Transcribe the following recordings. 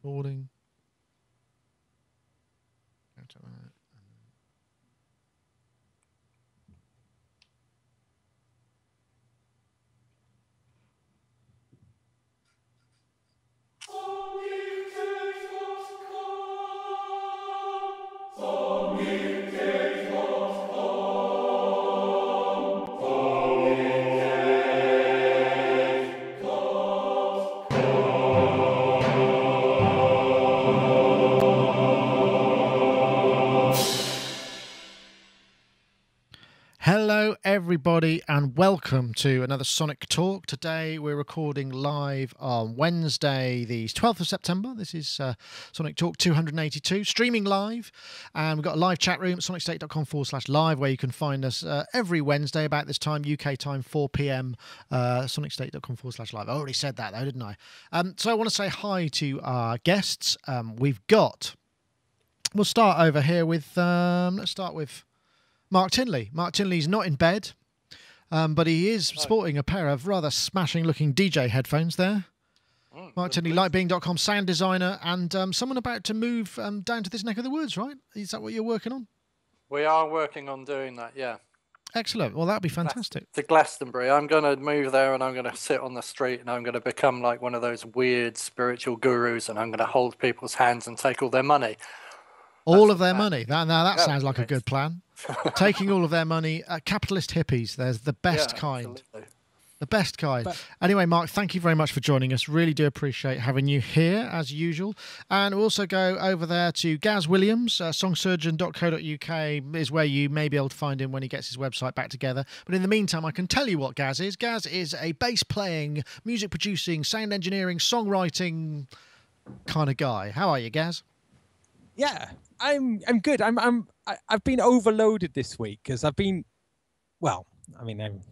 Recording. Go to that. Hello everybody and welcome to another Sonic Talk. Today we're recording live on Wednesday the 12th of September. This is Sonic Talk 282, streaming live, and we've got a live chat room at sonicstate.com/live where you can find us every Wednesday about this time, UK time, 4 PM, sonicstate.com/live. I already said that though, didn't I? So I want to say hi to our guests. We'll start over here with, let's start with Mark Tinley. Mark Tinley's not in bed, but he is sporting a pair of rather smashing-looking DJ headphones there. Mark Tinley, lightbeing.com, sound designer, and someone about to move down to this neck of the woods, right? Is that what you're working on? We are working on doing that, yeah. Excellent. Well, that'd be fantastic. To Glastonbury. I'm going to move there and I'm going to sit on the street and I'm going to become like one of those weird spiritual gurus and I'm going to hold people's hands and take all their money. All of their money? Now that sounds like a good plan. Taking all of their money, capitalist hippies. There's the best kind. Absolutely. The best kind. Anyway, Mark, thank you very much for joining us. Really do appreciate having you here, as usual. And we'll also go over there to Gaz Williams, songsurgeon.co.uk is where you may be able to find him when he gets his website back together. But in the meantime, I can tell you what Gaz is. Gaz is a bass-playing, music-producing, sound engineering, songwriting kind of guy. How are you, Gaz? Yeah, I'm good. I've been overloaded this week because I've been waiting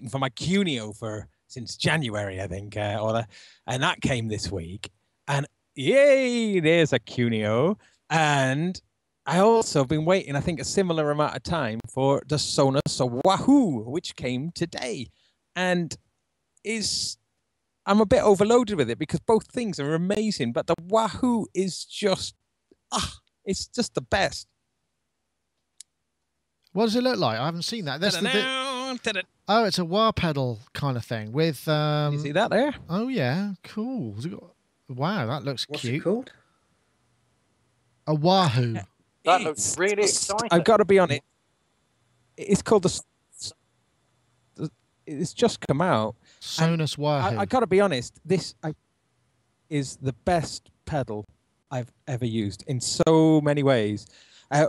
for my Quneo since January, I think, and that came this week. And yay, there's a Quneo. And I also been waiting, I think, a similar amount of time for the Sonuus Wahoo, which came today. And I'm a bit overloaded with it because both things are amazing, but the Wahoo is just it's just the best. What does it look like? I haven't seen that. That's the bit. Oh, it's a wah pedal kind of thing with. You see that there? Oh yeah, cool. Wow, that looks cute. What's it called? A Wahoo. That looks really exciting. I've got to be honest. It's called It's just come out. Sonuus Wahoo. I got to be honest. This is the best pedal I've ever used in so many ways.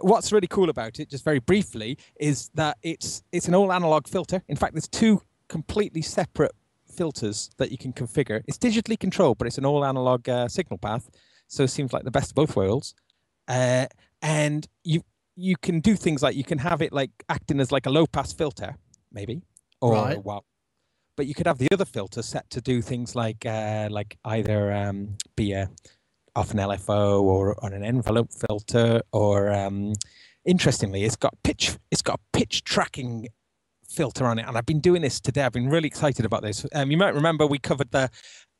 What's really cool about it, just very briefly, is that it's an all analog filter. In fact, there's two completely separate filters that you can configure. It's digitally controlled, but it's an all analog signal path. So it seems like the best of both worlds. And you can do things like you can have it like acting as like a low pass filter, maybe, or right. Well, but you could have the other filter set to do things like either be off an LFO or on an envelope filter, or interestingly, it's got a pitch tracking filter on it. And I've been doing this today. I've been really excited about this. You might remember we covered the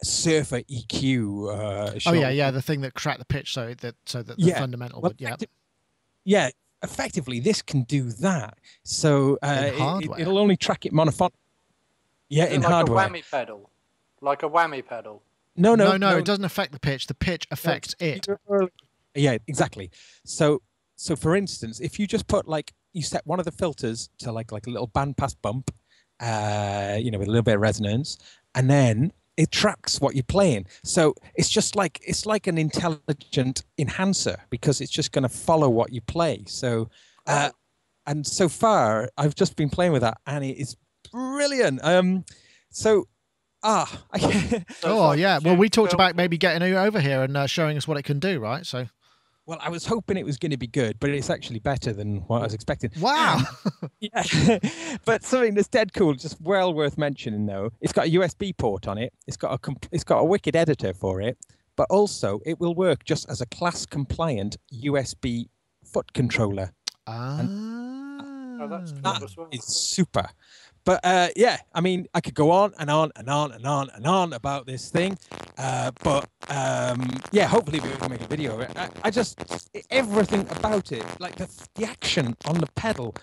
Surfer EQ. Oh yeah, the thing that tracked the pitch, so that the fundamental. Well, yeah, effectively, this can do that. So it'll only track it monophonic. Yeah, in hardware. Like a whammy pedal. Like a whammy pedal. No, it doesn't affect the pitch. The pitch affects it. Yeah, exactly. So for instance, if you just put you set one of the filters to like a little bandpass bump, with a little bit of resonance, and then it tracks what you're playing. So it's like an intelligent enhancer because it's just going to follow what you play. So, and so far I've just been playing with that, and it is brilliant. Oh yeah. Well, we talked about maybe getting you over here and showing us what it can do, right? So. Well, I was hoping it was going to be good, but it's actually better than what I was expecting. Wow. Yeah. But something that's dead cool, just well worth mentioning though. It's got a USB port on it. It's got a wicked editor for it, but also it will work just as a class compliant USB foot controller. Oh, that's cool as well. It's super. But yeah, I mean, I could go on and on and on and on and on about this thing. But yeah, hopefully we can make a video of it. I just, everything about it, like the action on the pedal,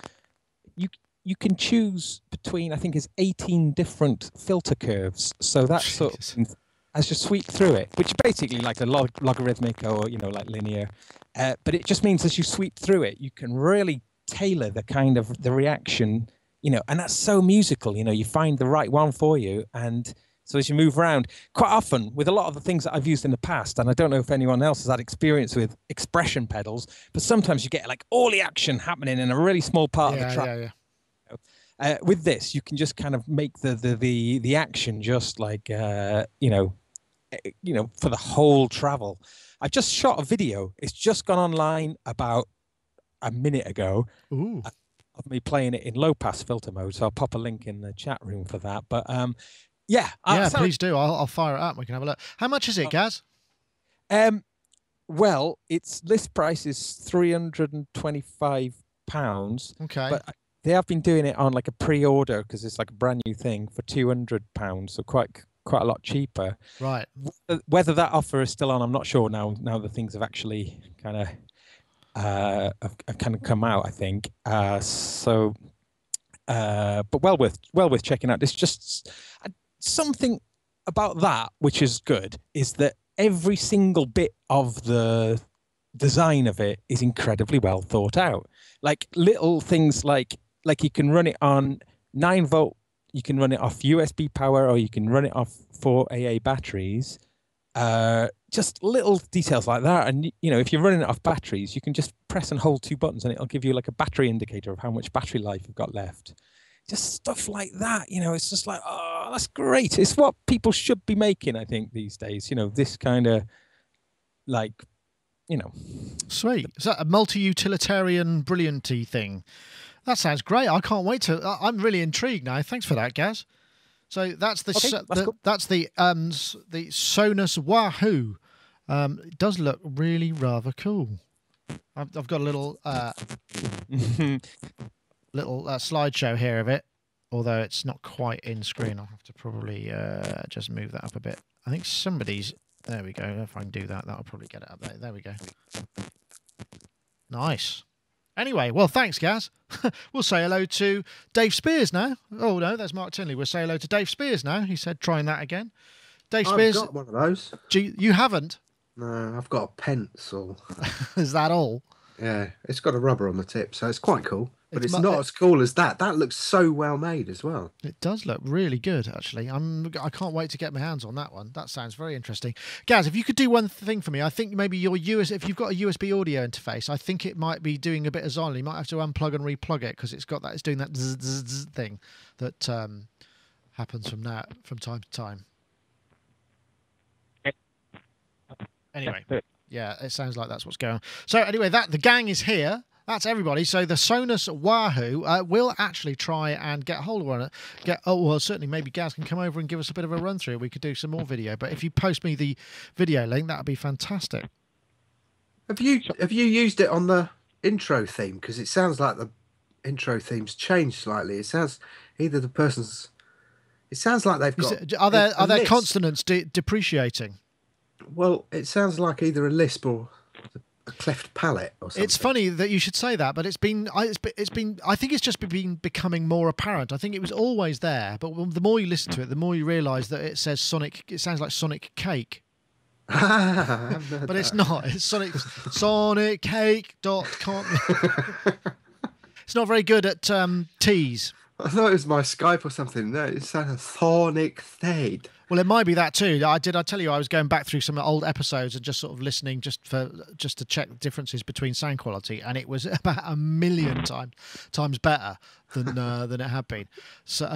you can choose between, I think, is 18 different filter curves. So that's sort of, as you sweep through it, which is basically like a logarithmic or, you know, like linear. But it just means as you sweep through it, you can really tailor the kind of the reaction, you know, and that's so musical, you know, you find the right one for you. And so as you move around, quite often with a lot of the things that I've used in the past, and I don't know if anyone else has had experience with expression pedals, but sometimes you get like all the action happening in a really small part of the track. With this, you can just kind of make the action just like, you know, for the whole travel. I've just shot a video. It's just gone online about a minute ago. Ooh. Of me playing it in low pass filter mode, so I'll pop a link in the chat room for that. But yeah, please do. I'll fire it up. We can have a look. How much is it, Gaz? Well, its list price is £325. Okay, but they have been doing it on like a pre-order because it's like a brand new thing for £200, so quite a lot cheaper. Right. Whether that offer is still on, I'm not sure now. Now the things have actually kind of come out, I think. But well worth checking out. It's just something about that which is good is that every single bit of the design of it is incredibly well thought out. Like little things like you can run it on 9-volt, you can run it off USB power, or you can run it off 4 AA batteries. Just little details like that. And, you know, if you're running it off batteries, you can just press and hold 2 buttons and it'll give you like a battery indicator of how much battery life you've got left. Just stuff like that, you know, it's just like, oh, that's great. It's what people should be making, I think, these days. You know, this kind of like, you know. Sweet. Is that a multi-utilitarian brillianty thing? That sounds great. I can't wait to. I'm really intrigued now. Thanks for that, Gaz. So that's the cool. That's the Sonuus Wahoo. It does look really rather cool. I've got a little slideshow here of it, although it's not quite in screen. I'll have to probably just move that up a bit. I think somebody's. There we go. If I can do that, that'll probably get it up there. There we go. Nice. Anyway, well, thanks, Gaz. We'll say hello to Dave Spears now. Oh, no, that's Mark Tinley. We'll say hello to Dave Spears now. He said trying that again. Dave Spears. I've got one of those. You haven't? No, I've got a pencil. Is that all? Yeah, it's got a rubber on the tip, so it's quite cool. But it's not as cool as that. That looks so well made as well. It does look really good, actually. I can't wait to get my hands on that one. That sounds very interesting. Gaz, if you could do one thing for me, I think maybe if you've got a USB audio interface, I think it might be doing a bit of Zonal. You might have to unplug and replug it because it's doing that zzz, zzz, zzz thing that happens from time to time. Anyway, yeah, it sounds like that's what's going on. So anyway, the gang is here. That's everybody. So the Sonuus Wahoo will actually try and get hold of one. Well, certainly maybe Gaz can come over and give us a bit of a run through. We could do some more video. But if you post me the video link, that would be fantastic. Have you used it on the intro theme? Because it sounds like the intro theme's changed slightly. It sounds either the person's. It sounds like they've got. Are there consonants depreciating? Well, it sounds like either a lisp or a cleft palate or something. It's funny that you should say that, but it's been. I think it's just been becoming more apparent. I think it was always there, but the more you listen to it, the more you realise that it says Sonic. It sounds like Sonic Cake. But it's not. It's soniccake.com. It's not very good at T's. I thought it was my Skype or something. No, it sounds sonicstate. Well, it might be that too. I tell you, I was going back through some old episodes and just sort of listening just to check the differences between sound quality, and it was about 1,000,000 times better than it had been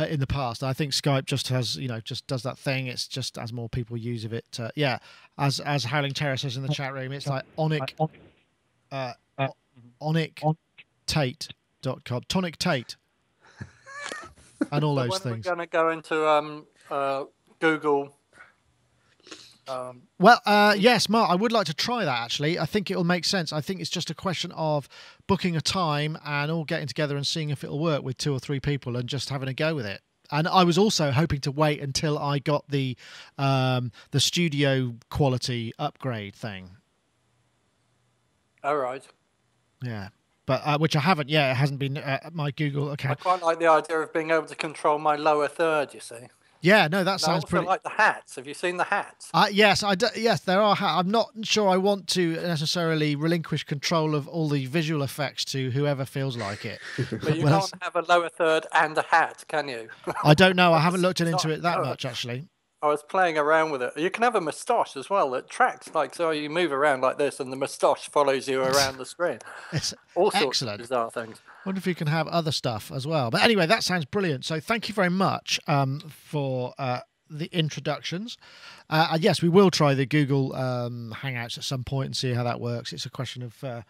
in the past. I think Skype just has just does that thing. It's just as more people use of it. Yeah, as Howling Terror says in the chat room, it's like onictate.com, Tonic Tate, and all those things. We're going to go into Google Yes, Mark, I would like to try that, actually. I think it'll make sense. I think it's just a question of booking a time and all getting together and seeing if it'll work with 2 or 3 people and just having a go with it. And I was also hoping to wait until I got the studio quality upgrade thing. All right. Yeah. But which I haven't yet. It hasn't been my Google account. I quite like the idea of being able to control my lower third, you see. Yeah, no, that sounds pretty. I also like the hats. Have you seen the hats? Yes, yes, there are hats. I'm not sure I want to necessarily relinquish control of all the visual effects to whoever feels like it. But you can't have a lower third and a hat, can you? I don't know. I haven't looked into it that much, actually. I was playing around with it. You can have a moustache as well that tracks, like, so you move around like this and the moustache follows you around the screen. It's all sorts excellent. of bizarre things. I wonder if you can have other stuff as well. But anyway, that sounds brilliant. So thank you very much for the introductions. Yes, we will try the Google Hangouts at some point and see how that works. It's a question of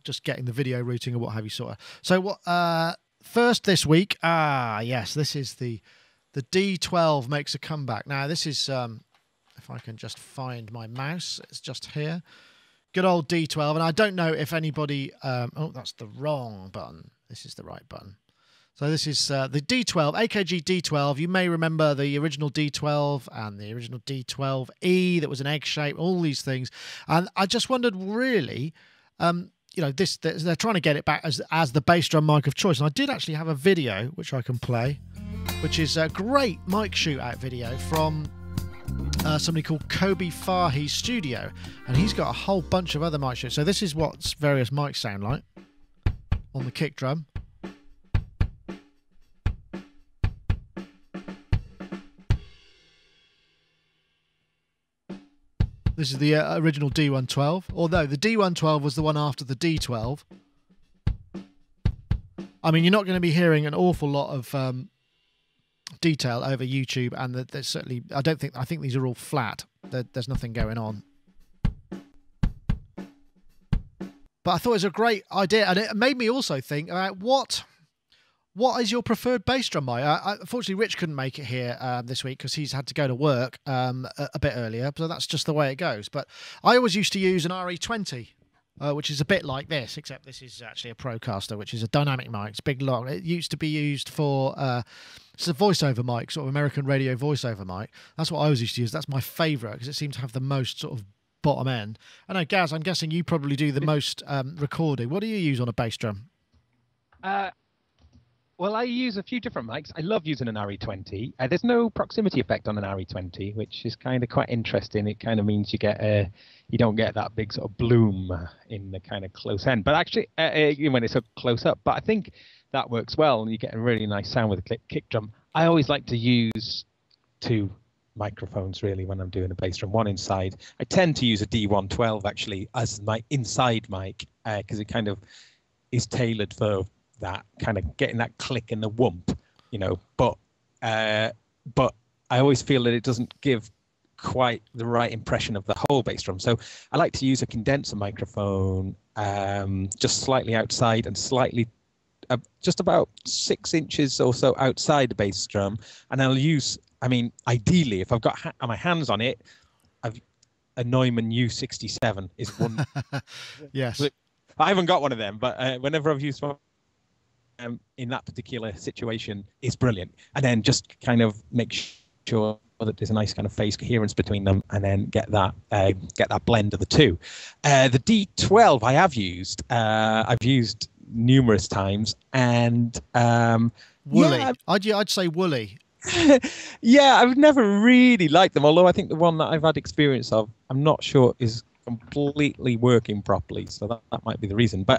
just getting the video routing or what have you, sort of. So what? First this week, yes, this is the D12 makes a comeback. Now, this is, if I can just find my mouse, it's just here. Good old D12. And I don't know if anybody... oh, that's the wrong button. This is the right button. So this is the D12, AKG D12. You may remember the original D12 and the original D12E that was an egg shape, all these things. And I just wondered, really... they're trying to get it back as the bass drum mic of choice. And I did actually have a video, which I can play, which is a great mic shootout video from somebody called Kobe Fahi's studio. And he's got a whole bunch of other mic shoots. So this is what various mics sound like on the kick drum. This is the original D12, although the D12 was the one after the D12. I mean, you're not going to be hearing an awful lot of detail over YouTube, and there's certainly, I think these are all flat. There's nothing going on. But I thought it was a great idea, and it made me also think about what is your preferred bass drum mic? Unfortunately, Rich couldn't make it here this week because he's had to go to work a bit earlier, so that's just the way it goes. But I always used to use an RE20, which is a bit like this, except this is actually a Procaster, which is a dynamic mic. It's big, long. It used to be used for it's a voiceover mic, sort of American radio voiceover mic. That's what I always used to use. That's my favourite because it seems to have the most sort of bottom end. I know, Gaz, I'm guessing you probably do the most recording. What do you use on a bass drum? Well, I use a few different mics. I love using an RE20. There's no proximity effect on an RE20, which is kind of quite interesting. It kind of means you don't get that big sort of bloom in the kind of close end. But actually, when it's so close up. But I think that works well, and you get a really nice sound with a kick drum. I always like to use 2 microphones, really, when I'm doing a bass drum. One inside. I tend to use a D112, actually, as my inside mic, because it kind of is tailored for that kind of getting that click and the whoomp, but I always feel that it doesn't give quite the right impression of the whole bass drum. So I like to use a condenser microphone just slightly outside and slightly just about 6 inches or so outside the bass drum, and I'll use, ideally, if I've got my hands on it, a Neumann U67 is one. Yes, I haven't got one of them, but whenever I've used one in that particular situation, is brilliant. And then just kind of make sure that there's a nice kind of phase coherence between them, and then get that blend of the two. The D12 I have used. I've used numerous times, and woolly. Yeah, I'd say woolly. Yeah, I've never really liked them. Although I think the one that I've had experience of, I'm not sure is completely working properly. So that might be the reason. But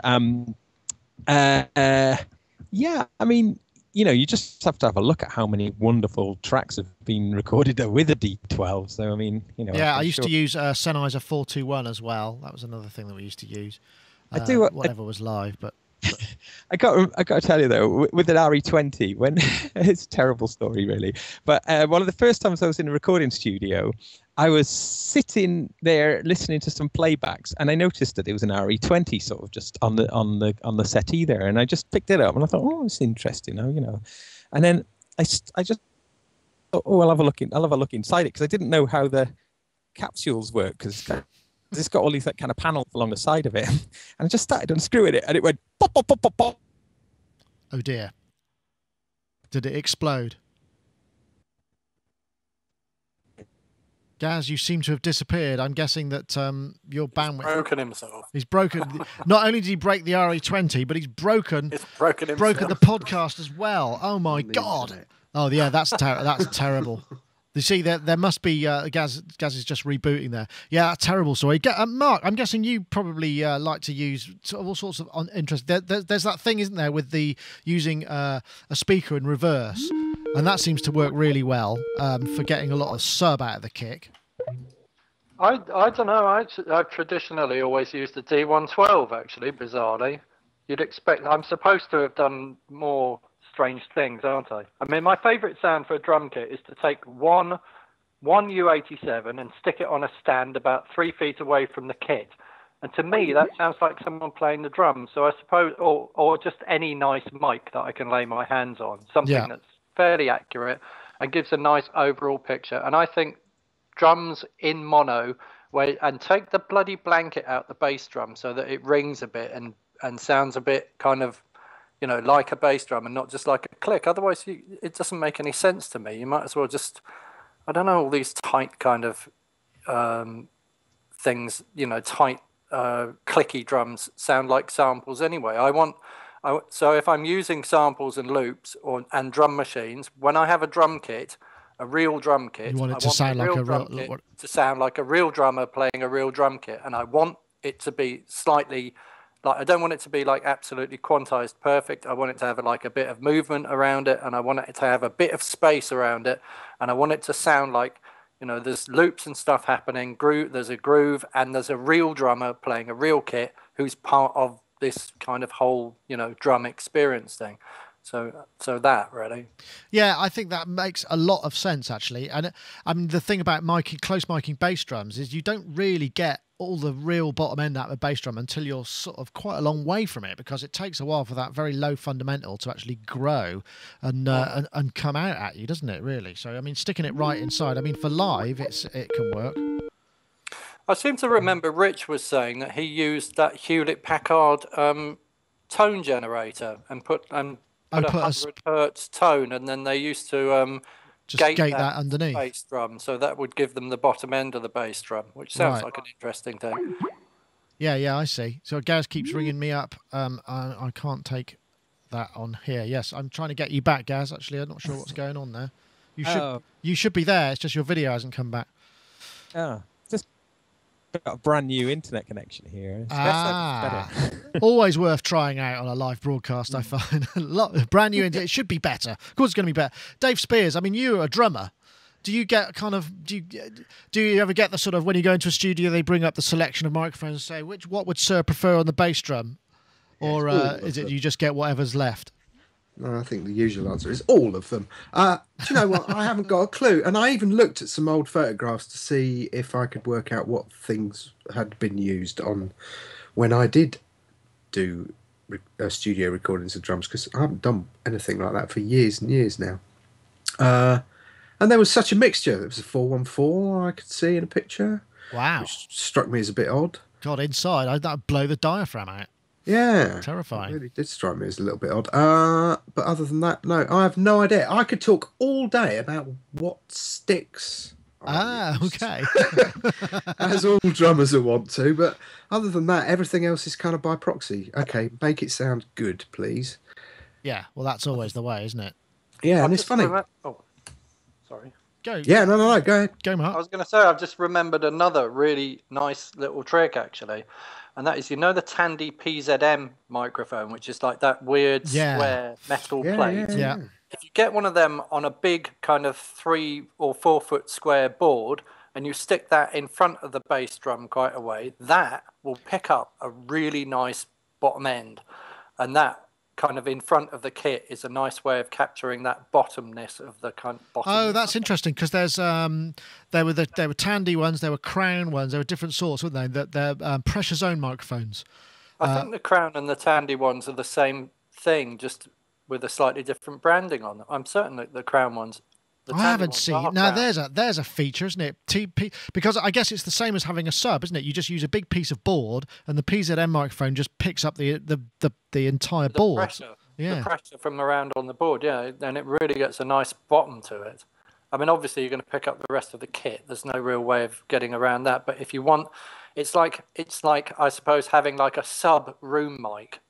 yeah, you just have to have a look at how many wonderful tracks have been recorded with a D12. So, Yeah, I used to use Sennheiser 421 as well. That was another thing that we used to use. Whatever was live, but... I got to tell you, though, with an RE20, when it's a terrible story, really. But one of the first times I was in a recording studio, I was sitting there listening to some playbacks, and I noticed that it was an RE20 sort of just on the settee there, and I just picked it up, and I thought, oh, it's interesting, and then I just thought, oh, I'll have a look inside it, because I didn't know how the capsules work because it's got all these kind of panels along the side of it. And I just started unscrewing it, and it went pop, pop, pop, pop, pop. Oh dear! Did it explode? Gaz, you seem to have disappeared. I'm guessing that your bandwidth... He's broken himself. He's broken... Not only did he break the RE20, but he's broken the podcast as well. Oh, my God. Oh, yeah, that's terrible. You see, there must be... Gaz is just rebooting there. Yeah, that's terrible story. Mark, I'm guessing you probably like to use all sorts of interest. There's that thing, isn't there, with the using a speaker in reverse. And that seems to work really well for getting a lot of sub out of the kick. I don't know. I've traditionally always used the D12, actually, bizarrely. You'd expect... I'm supposed to have done more strange things, aren't I? I mean, my favourite sound for a drum kit is to take one U87 and stick it on a stand about 3 feet away from the kit. And to me, that sounds like someone playing the drums. So I suppose... Or just any nice mic that I can lay my hands on. Something that's fairly accurate and gives a nice overall picture. And I think drums in mono, and take the bloody blanket out the bass drum so that it rings a bit and sounds a bit kind of, you know, like a bass drum and not just like a click. Otherwise, it doesn't make any sense to me. You might as well just, I don't know, all these tight kind of things, you know, tight clicky drums sound like samples anyway. So if I'm using samples and loops and drum machines, when I have a drum kit, a real drum kit, you want it to sound like a real to sound like a real drummer playing a real drum kit, and I want it to be slightly like, I don't want it to be like absolutely quantized perfect. I want it to have like a bit of movement around it, and I want it to have a bit of space around it, and I want it to sound like, you know, there's loops and stuff happening, there's a groove, and there's a real drummer playing a real kit who's part of this kind of whole, you know, drum experience thing. So that really. Yeah, I think that makes a lot of sense actually. And I mean, the thing about close miking bass drums is you don't really get all the real bottom end out of a bass drum until you're sort of quite a long way from it, because it takes a while for that very low fundamental to actually grow and come out at you, doesn't it? Really. So I mean, sticking it right inside. I mean, for live, it can work. I seem to remember Rich was saying that he used that Hewlett-Packard tone generator and put 100 hertz tone, and then they used to just gate that underneath bass drum, so that would give them the bottom end of the bass drum, which sounds like an interesting thing. Yeah, I see. So Gaz keeps ringing me up. I can't take that on here. Yes, I'm trying to get you back, Gaz. Actually, I'm not sure what's going on there. You should be there. It's just your video hasn't come back. Oh. Got a brand new internet connection here. Always worth trying out on a live broadcast, I find. Brand new internet. It should be better. Of course it's going to be better. Dave Spears, I mean, you're a drummer. Do you get kind of, do you ever get the sort of, when you go into a studio, they bring up the selection of microphones and say, what would Sir prefer on the bass drum? Or is it you just get whatever's left? No, I think the usual answer is all of them. Do you know what? I haven't got a clue. And I even looked at some old photographs to see if I could work out what things had been used on when I did do studio recordings of drums, because I haven't done anything like that for years and years now. And there was such a mixture. There was a 414 I could see in a picture. Wow. Which struck me as a bit odd. God, inside, that'd blow the diaphragm out. Yeah. Terrifying. It really did strike me as a little bit odd. But other than that, no, I have no idea. I could talk all day about what sticks. Okay. As all drummers will want to. But other than that, everything else is kind of by proxy. Okay, make it sound good, please. Yeah, well, that's always the way, isn't it? Yeah, and it's funny. Sorry. Go. Yeah, no, go ahead. Go, Mark. I was going to say, I've just remembered another really nice little trick, actually. And that is, you know, the Tandy PZM microphone, which is like that weird square metal plate. Yeah. If you get one of them on a big kind of 3 or 4 foot square board and you stick that in front of the bass drum quite a way, that will pick up a really nice bottom end. And that kind of in front of the kit is a nice way of capturing that bottomness of the kind of bottom. Oh, that's interesting, because there's there were Tandy ones, there were Crown ones, there were different sorts, weren't they? They're pressure zone microphones. I think the Crown and the Tandy ones are the same thing, just with a slightly different branding on them. I'm certain that the Crown ones The I haven't seen it. Now crowd. there's a feature, isn't it? Because I guess it's the same as having a sub, isn't it? You just use a big piece of board, and the PZM microphone just picks up the entire board. Pressure, yeah, the pressure from around on the board. Yeah, and it really gets a nice bottom to it. I mean, obviously you're going to pick up the rest of the kit. There's no real way of getting around that. But if you want, it's like I suppose having like a sub room mic.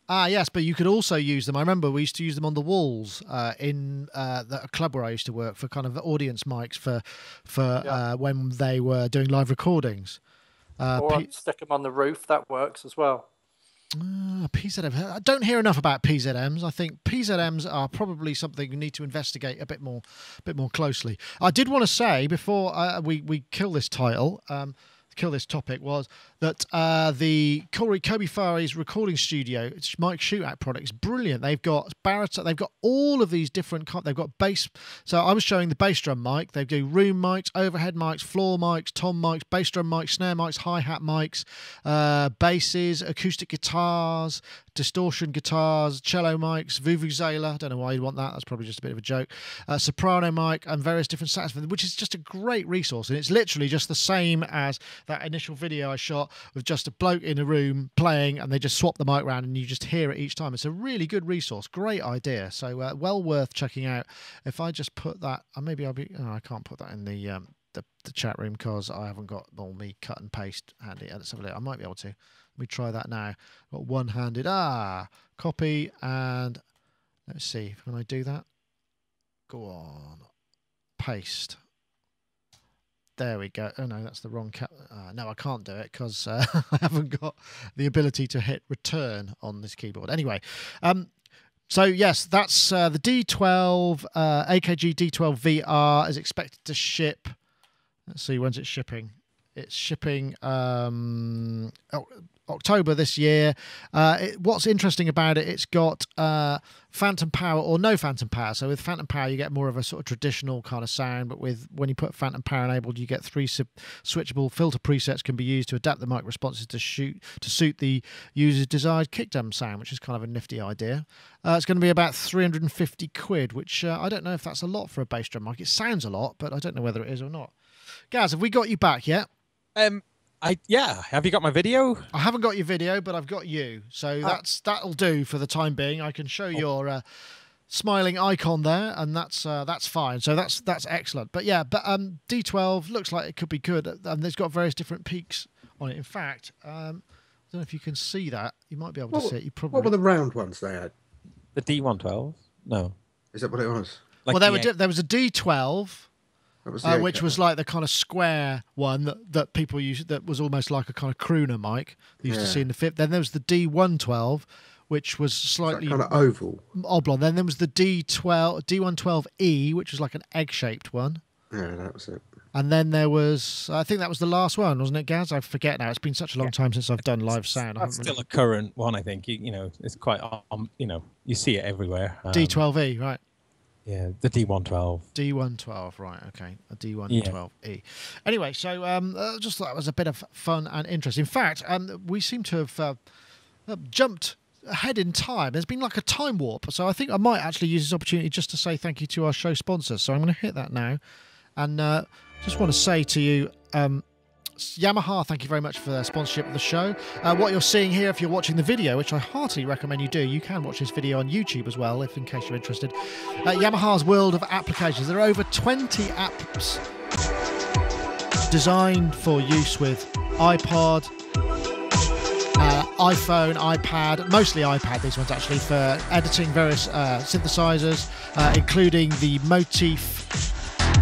Ah, yes, but you could also use them. I remember we used to use them on the walls in a club where I used to work for kind of audience mics for when they were doing live recordings. Or stick them on the roof. That works as well. PZM. I don't hear enough about PZMs. I think PZMs are probably something we need to investigate a bit more closely. I did want to say before we kill this title. Kill this topic was that the Kobe Fari's recording studio, it's Mike Shootout product, is brilliant. They've got baritone, they've got all of these different. They've got bass. So I was showing the bass drum mic. They do room mics, overhead mics, floor mics, tom mics, bass drum mics, snare mics, hi hat mics, basses, acoustic guitars, distortion guitars, cello mics, vuvuzela. I don't know why you'd want that. That's probably just a bit of a joke. Soprano mic and various different saxophones, which is just a great resource. And it's literally just the same as that initial video I shot with just a bloke in a room playing, and they just swap the mic around and you just hear it each time. It's a really good resource. Great idea. So well worth checking out. If I just put that, maybe I'll be. Oh, I can't put that in the chat room because I haven't got all me cut and paste handy. Let's have a look. I might be able to. Let me try that now. Got one-handed. Copy and let's see. Can I do that? Go on. Paste. There we go. Oh no, that's the wrong cap. No, I can't do it because I haven't got the ability to hit return on this keyboard. Anyway, so yes, that's the D12 AKG D12 VR is expected to ship. Let's see, when's it shipping? It's shipping October this year. What's interesting about it, it's got phantom power or no phantom power. So with phantom power, you get more of a sort of traditional kind of sound, but when you put phantom power enabled, you get 3 switchable filter presets can be used to adapt the mic responses to suit the user's desired kick drum sound, which is kind of a nifty idea. It's going to be about 350 quid, which I don't know if that's a lot for a bass drum mic. It sounds a lot, but I don't know whether it is or not. Gaz, have we got you back yet? Yeah. Have you got my video? I haven't got your video, but I've got you. So that'll do for the time being. I can show your smiling icon there, and that's fine. So that's excellent. But yeah, D12 looks like it could be good, and it's got various different peaks on it. In fact, I don't know if you can see that. You might be able to see it. You probably. What were the round ones they had? The D12? No. Is that what it was? Like there was a D12. Which was like the kind of square one that people used, that was almost like a kind of crooner mic they used to see in the FIP. Then there was the D112, which was slightly kind of oval, oblong. Then there was the D112E, which was like an egg-shaped one. Yeah, that was it. And then there was, I think that was the last one, wasn't it, Gaz? I forget now. It's been such a long time since I've done live sound. That's still a current one, I think. You know, it's quite, you see it everywhere. D12E, right. Yeah, the D112. D112, right, okay. A D112E. Yeah. Anyway, so just thought that was a bit of fun and interest. In fact, we seem to have jumped ahead in time. There's been like a time warp. So I think I might actually use this opportunity just to say thank you to our show sponsors. So I'm going to hit that now. And just want to say to you, Yamaha, thank you very much for their sponsorship of the show. What you're seeing here, if you're watching the video, which I heartily recommend you do, you can watch this video on YouTube as well, in case you're interested. Yamaha's world of applications. There are over 20 apps designed for use with iPod, iPhone, iPad, mostly iPad, these ones actually, for editing various synthesizers, including the Motif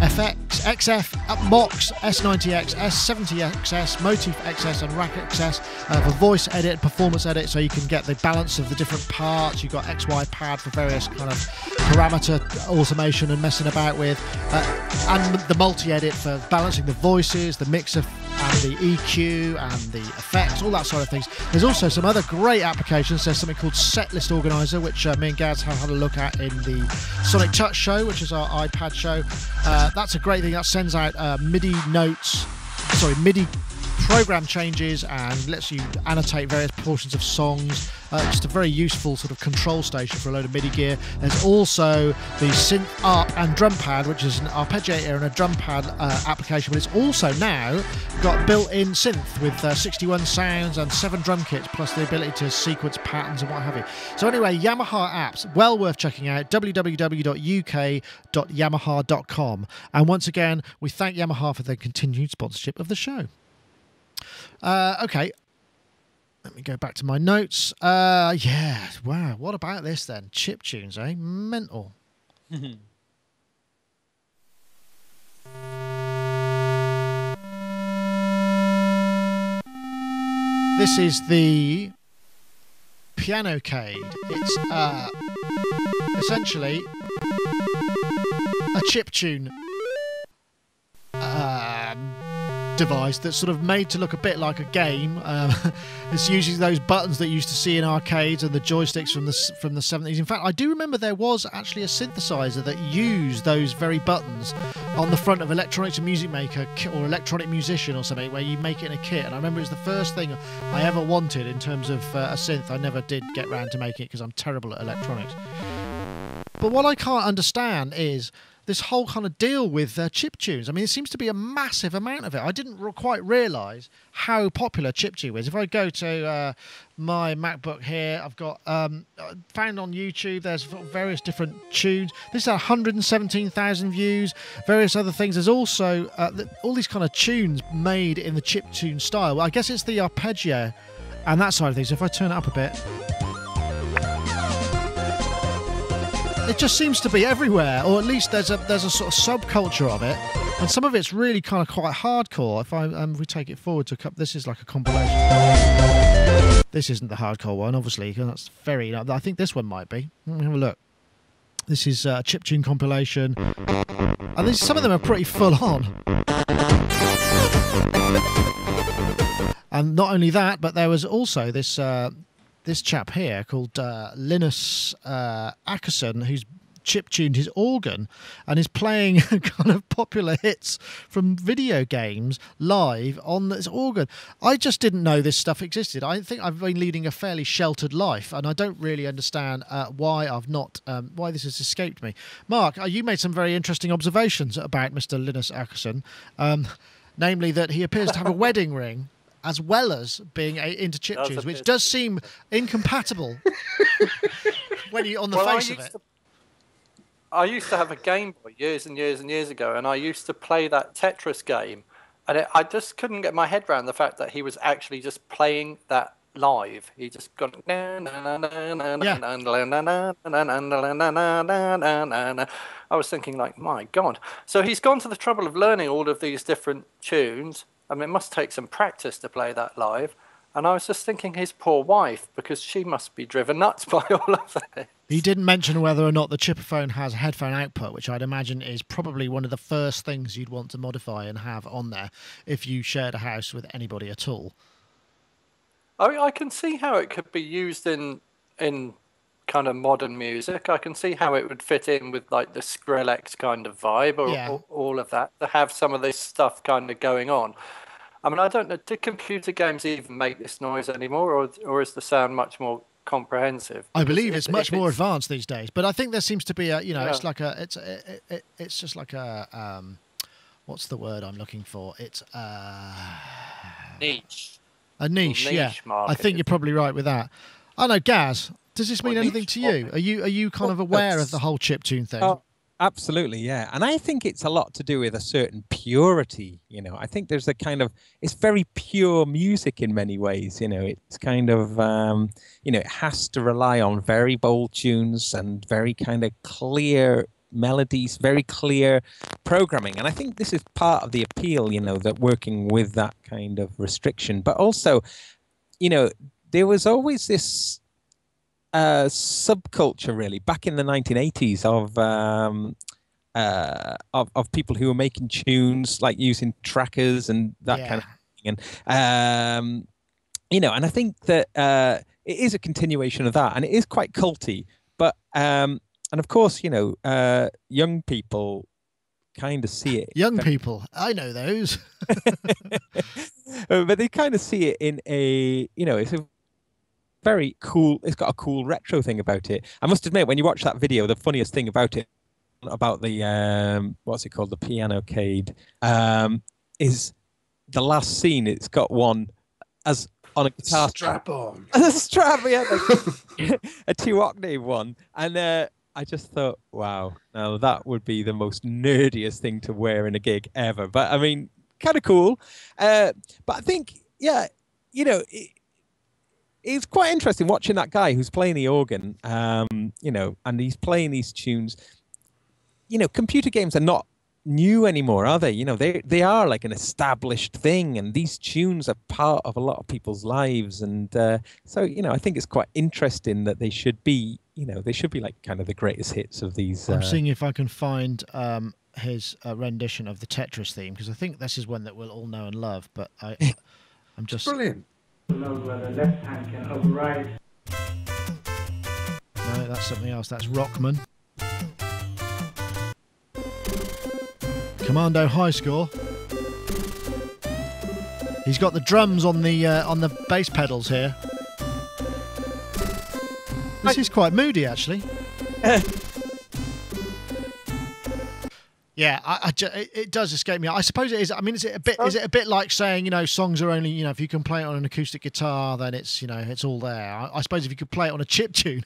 FX, XF, MOX, S90X, S70XS, Motif XS and Rack XS for voice edit, performance edit, so you can get the balance of the different parts. You've got XY pad for various kind of parameter automation and messing about with, and the multi-edit for balancing the voices, the mixer and the EQ and the effects, all that sort of things. There's also some other great applications. There's something called Setlist Organizer, which me and Gaz have had a look at in the Sonic Touch show, which is our iPad show. That's a great thing. That sends out MIDI program changes and lets you annotate various portions of songs. Just a very useful sort of control station for a load of MIDI gear. There's also the synth arp and drum pad, which is an arpeggiator and a drum pad application, but it's also now got built-in synth with 61 sounds and 7 drum kits, plus the ability to sequence patterns and what have you. So anyway, Yamaha apps, well worth checking out, www.uk.yamaha.com. And once again, we thank Yamaha for their continued sponsorship of the show. Okay. Let me go back to my notes. Yeah, wow. What about this then? Chiptunes, eh? Mental. This is the Pianocade. It's essentially a chiptune device that's sort of made to look a bit like a game. It's using those buttons that you used to see in arcades and the joysticks from the 70s. In fact, I do remember there was actually a synthesizer that used those very buttons on the front of Electronics and Music Maker or Electronic Musician or something, where you make it in a kit. And I remember it was the first thing I ever wanted in terms of a synth. I never did get round to making it because I'm terrible at electronics. But what I can't understand is this whole kind of deal with chiptunes. I mean, it seems to be a massive amount of it. I didn't quite realise how popular chiptune is. If I go to my MacBook here, I've got found on YouTube, there's various different tunes. This is 117,000 views, various other things. There's also all these kind of tunes made in the chiptune style. Well, I guess it's the arpeggio and that side of things. So if I turn it up a bit, it just seems to be everywhere, or at least there's a sort of subculture of it, and some of it's really kind of quite hardcore. If we take it forward to a couple, this is like a compilation. This isn't the hardcore one, obviously, because that's very. I think this one might be. Let me have a look. This is a chiptune compilation, and some of them are pretty full on. And not only that, but there was also this. This chap here called Linus Ackerson, who's chip-tuned his organ and is playing kind of popular hits from video games live on this organ. I just didn't know this stuff existed. I think I've been leading a fairly sheltered life, and I don't really understand why why this has escaped me. Mark, you made some very interesting observations about Mr. Linus Ackerson, namely that he appears to have a wedding ring as well as being into chiptunes, which does seem incompatible when you on the face of it. I used to have a Game Boy years and years and years ago, and I used to play that Tetris game, and I just couldn't get my head around the fact that he was actually just playing that live. He just got. I was thinking, like, my God. So he's gone to the trouble of learning all of these different tunes. I mean, it must take some practice to play that live. And I was just thinking his poor wife, because she must be driven nuts by all of that. He didn't mention whether or not the Chipophone has a headphone output, which I'd imagine is probably one of the first things you'd want to modify and have on there if you shared a house with anybody at all. I can see how it could be used in kind of modern music. I can see how it would fit in with like the Skrillex kind of vibe or all of that, to have some of this stuff kind of going on. I mean, I don't know, do computer games even make this noise anymore, or is the sound much more comprehensive? I believe it's much more advanced these days, but I think there seems to be a, it's like a, it's just like a, what's the word I'm looking for? It's niche. A niche, yeah. I think you're probably right with that. I know, Gaz, does this mean anything to you? Are you kind of aware of the whole chiptune thing? Oh, absolutely, yeah. And I think it's a lot to do with a certain purity, I think there's a kind of, it's very pure music in many ways, It's kind of, it has to rely on very bold tunes and very kind of clear melodies, very clear programming. And I think this is part of the appeal, that working with that kind of restriction. But also, there was always this subculture, really, back in the 1980s of people who were making tunes, like using trackers and that kind of thing. And, and I think that it is a continuation of that, and it is quite culty. But, and of course, young people kind of see it. Young people, I know those. But they kind of see it in a, it's a very cool, it's got a cool retro thing about it. I must admit, when you watch that video, the funniest thing about it, about the, what's it called, the Pianocade, is the last scene. It's got one as on a guitar strap on. A strap, yeah, like a 2-octave one. And I just thought, wow, now that would be the most nerdiest thing to wear in a gig ever. But I mean, kind of cool. But I think, yeah, it's quite interesting watching that guy who's playing the organ, and he's playing these tunes. Computer games are not new anymore, are they? They are like an established thing, and these tunes are part of a lot of people's lives. And so, I think it's quite interesting that they should be, they should be like kind of the greatest hits of these. I'm seeing if I can find his rendition of the Tetris theme, because I think this is one that we'll all know and love. But I'm just brilliant. Know where the left hand can override. No, that's something else. That's Rockman. Commando high score. He's got the drums on the bass pedals here. This is quite moody, actually. Yeah, it does escape me. I suppose it is. I mean, is it a bit like saying, songs are only, if you can play it on an acoustic guitar, then it's, it's all there. I suppose if you could play it on a chiptune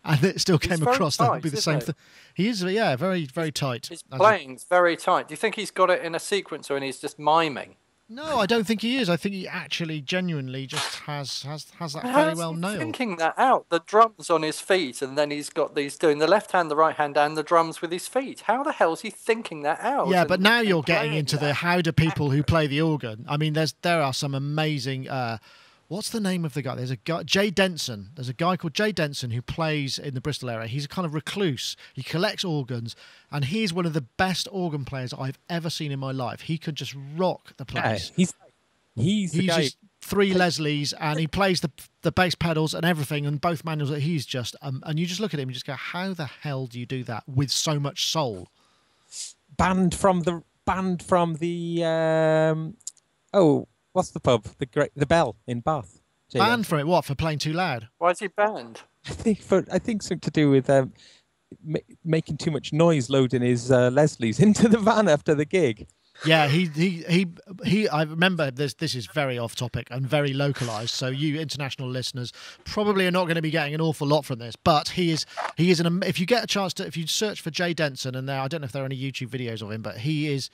and it still came across, that would be the same thing. He is, yeah, very, very tight. His playing's very tight. Do you think he's got it in a sequence or he's just miming? No, I don't think he is. I think he actually genuinely just has that very well nailed. Thinking that out, the drums on his feet, and then he's got these doing the left hand, the right hand, and the drums with his feet. How the hell is he thinking that out? Yeah, but now you're getting into the how do people who play the organ. I mean, there are some amazing. What's the name of the guy? There's a guy, Jay Denson. There's a guy called Jay Denson who plays in the Bristol area. He's a kind of recluse. He collects organs, and he's one of the best organ players I've ever seen in my life. He could just rock the place. Yeah, he's the guy. Just 3 Leslies, and he plays the bass pedals and everything, and both manuals. He's just, and you just look at him and just go, how the hell do you do that with so much soul? Banned from the what's the pub? The Bell in Bath. Banned for it? What, for playing too loud? Why is he banned? I think something to do with making too much noise loading his Leslies into the van after the gig. Yeah, he. I remember this. This is very off topic and very localized. So you international listeners probably are not going to be getting an awful lot from this. But he is if you get a chance to, if you search for Jay Denson, and I don't know if there are any YouTube videos of him, but he is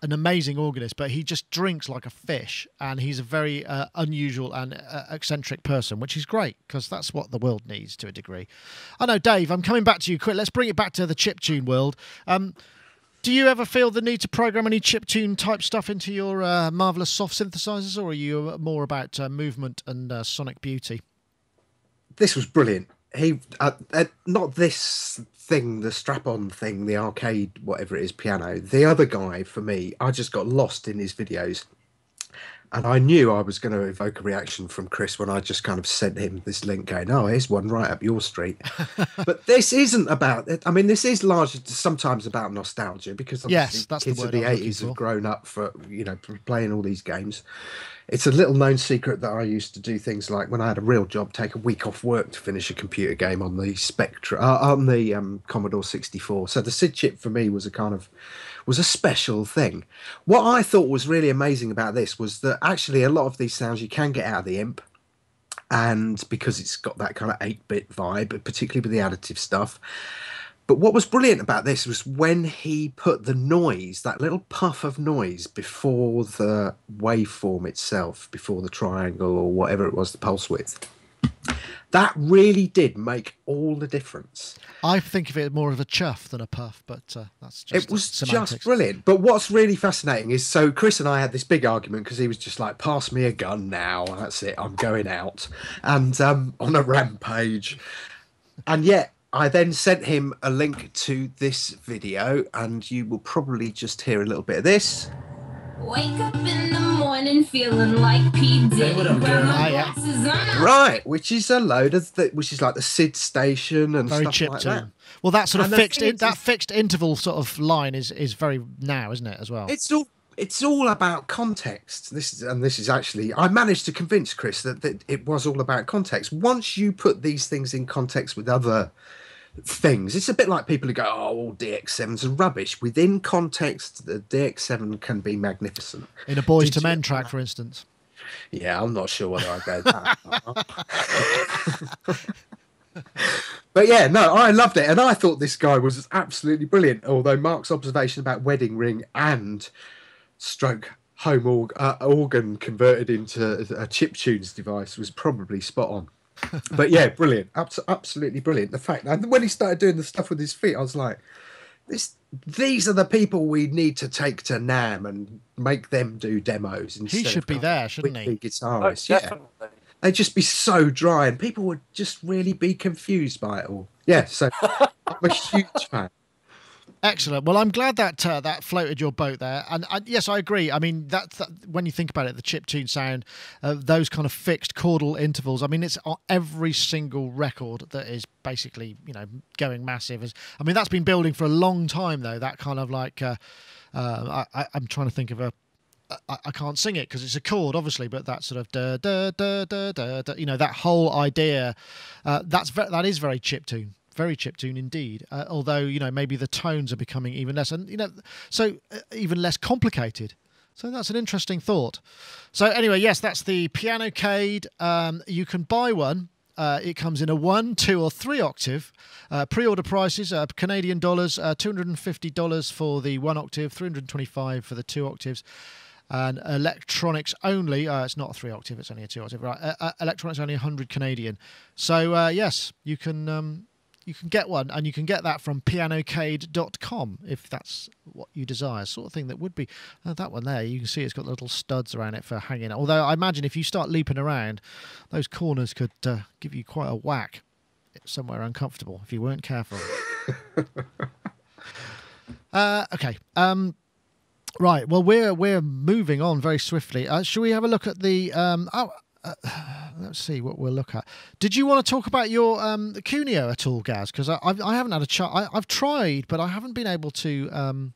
an amazing organist. But he just drinks like a fish, and he's a very unusual and eccentric person, which is great because that's what the world needs to a degree. I know, Dave. I'm coming back to you quick. Let's bring it back to the chiptune world. Do you ever feel the need to program any chiptune type stuff into your marvelous soft synthesizers, or are you more about movement and sonic beauty? This was brilliant. He not this thing, the strap-on thing, the arcade, whatever it is, piano. The other guy, for me, I just got lost in his videos. And I knew I was going to evoke a reaction from Chris when I just kind of sent him this link going, oh, here's one right up your street. But this isn't about it. I mean, this is largely sometimes about nostalgia because yes, that's kids the of word the 80s for. have grown up for, playing all these games. It's a little known secret that I used to do things like when I had a real job, take a week off work to finish a computer game on the on the Commodore 64. So the SID chip for me was a special thing. What I thought was really amazing about this was that actually a lot of these sounds you can get out of the imp, and because it's got that kind of 8-bit vibe, particularly with the additive stuff. But what was brilliant about this was when he put the noise, that little puff of noise before the waveform itself, before the triangle or whatever it was, the pulse width. That really did make all the difference. I think of it more of a chuff than a puff, but that's just it was semantics. Just brilliant. But what's really fascinating is, so Chris and I had this big argument because he was just like, pass me a gun now. That's it. I'm going out. And on a rampage. And yet I then sent him a link to this video, and you will probably just hear a little bit of this. Wake up in the morning feeling like P. Diddy. Right, which is a load of which is like the SID station and very stuff like that. Well, that sort of fixed interval sort of line is very now, isn't it, as well? it's all about context. This is actually, I managed to convince Chris that it was all about context. Once you put these things in context with other things, it's a bit like people who go, "Oh, all DX7s are rubbish." Within context, the DX7 can be magnificent. In a Boys to Men track, for instance. Yeah, I'm not sure whether I go that far. But yeah, no, I loved it, and I thought this guy was absolutely brilliant. Although Mark's observation about wedding ring and stroke home organ converted into a chiptunes device was probably spot on. But yeah, brilliant, absolutely brilliant. The fact, and when he started doing the stuff with his feet, I was like, these are the people we need to take to NAMM and make them do demos. He should be there, shouldn't he? Guitarists, yeah. They'd just be so dry, and people would just really be confused by it all. Yeah, so I'm a huge fan. Excellent. Well, I'm glad that that floated your boat there. And yes, I agree. I mean, that when you think about it, the chiptune sound, those kind of fixed chordal intervals. I mean, it's on every single record that is basically, going massive. I mean, that's been building for a long time, though. That kind of like, I'm trying to think of I can't sing it because it's a chord, obviously, but that sort of da da da da da, da that whole idea, that is very chiptune. Very chiptune indeed. Although maybe the tones are becoming even less, and even less complicated. So that's an interesting thought. So anyway, yes, that's the Pianocade. You can buy one. It comes in a 1, 2, or 3 octave. Pre-order prices are Canadian dollars, $250 for the 1 octave, $325 for the 2 octaves. And electronics only. It's not a 3 octave. It's only a 2 octave. Right. Electronics only 100 Canadian. So yes, you can get one, and you can get that from pianocade.com if that's what you desire. Sort of thing that would be that one there. You can see it's got little studs around it for hanging. Although I imagine if you start looping around, those corners could give you quite a whack somewhere uncomfortable if you weren't careful. Okay. Right. Well, we're moving on very swiftly. Shall we have a look at the? Let's see what we'll look at. Did you want to talk about your Quneo at all, Gaz? Because I haven't had a chance. I've tried, but I haven't been able to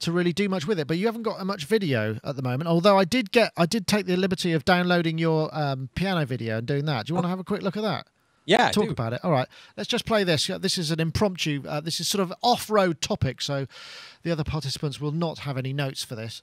really do much with it. But you haven't got much video at the moment. Although I did take the liberty of downloading your piano video and doing that. Do you want to have a quick look at that? Yeah, talk about it. All right, let's just play this. This is an impromptu. This is sort of off-road topic, so the other participants will not have any notes for this.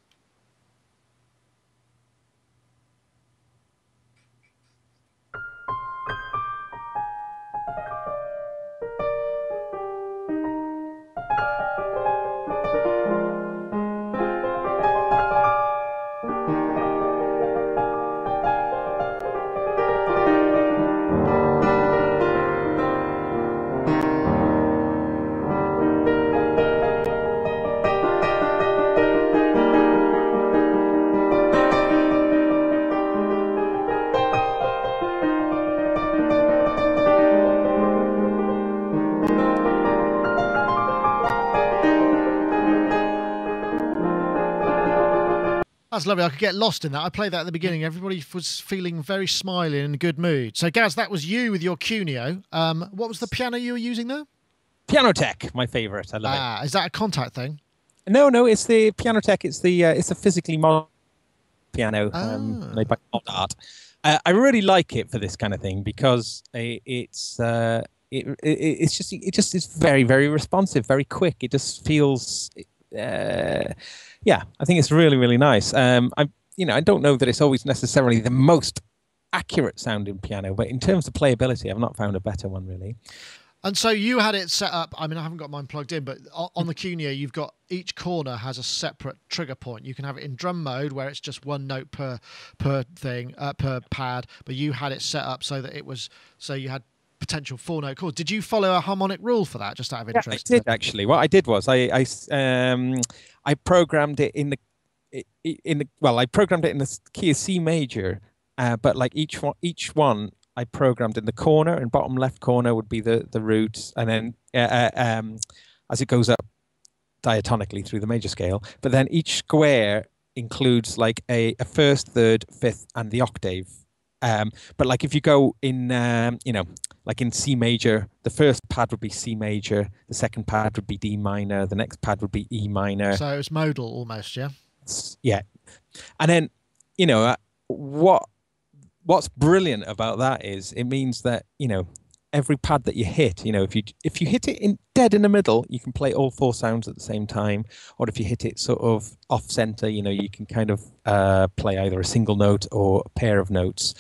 That's lovely. I could get lost in that. I played that at the beginning. Everybody was feeling very smiley and in a good mood. So, Gaz, that was you with your Quneo. What was the piano you were using there? Pianotech, my favourite. I love it. Is that a contact thing? No, it's the Pianotech. It's a physically modeled piano made by Mod Art. I really like it for this kind of thing because it's just very, very responsive, very quick. It just feels. Yeah, I think it's really, really nice. I don't know that it's always necessarily the most accurate sounding piano, but in terms of playability, I've not found a better one really. And so you had it set up. I mean, I haven't got mine plugged in, but on the Quneo, you've got each corner has a separate trigger point. You can have it in drum mode where it's just one note per thing per pad, but you had it set up so that you had potential 4-note chords. Did you follow a harmonic rule for that, just out of interest? Yeah, I did actually. What I did was I programmed it in the key of C major, but like each one I programmed in the corner, and bottom left corner would be the root, and then as it goes up diatonically through the major scale, but then each square includes like a first, third, fifth, and the octave. But like if you go in, like in C major, the first pad would be C major, the second pad would be D minor, the next pad would be E minor. So it's modal almost, yeah? Yeah, and then what's brilliant about that is it means that every pad that you hit, if you hit it dead in the middle, you can play all 4 sounds at the same time. Or if you hit it sort of off center, you can kind of play either a single note or a pair of notes.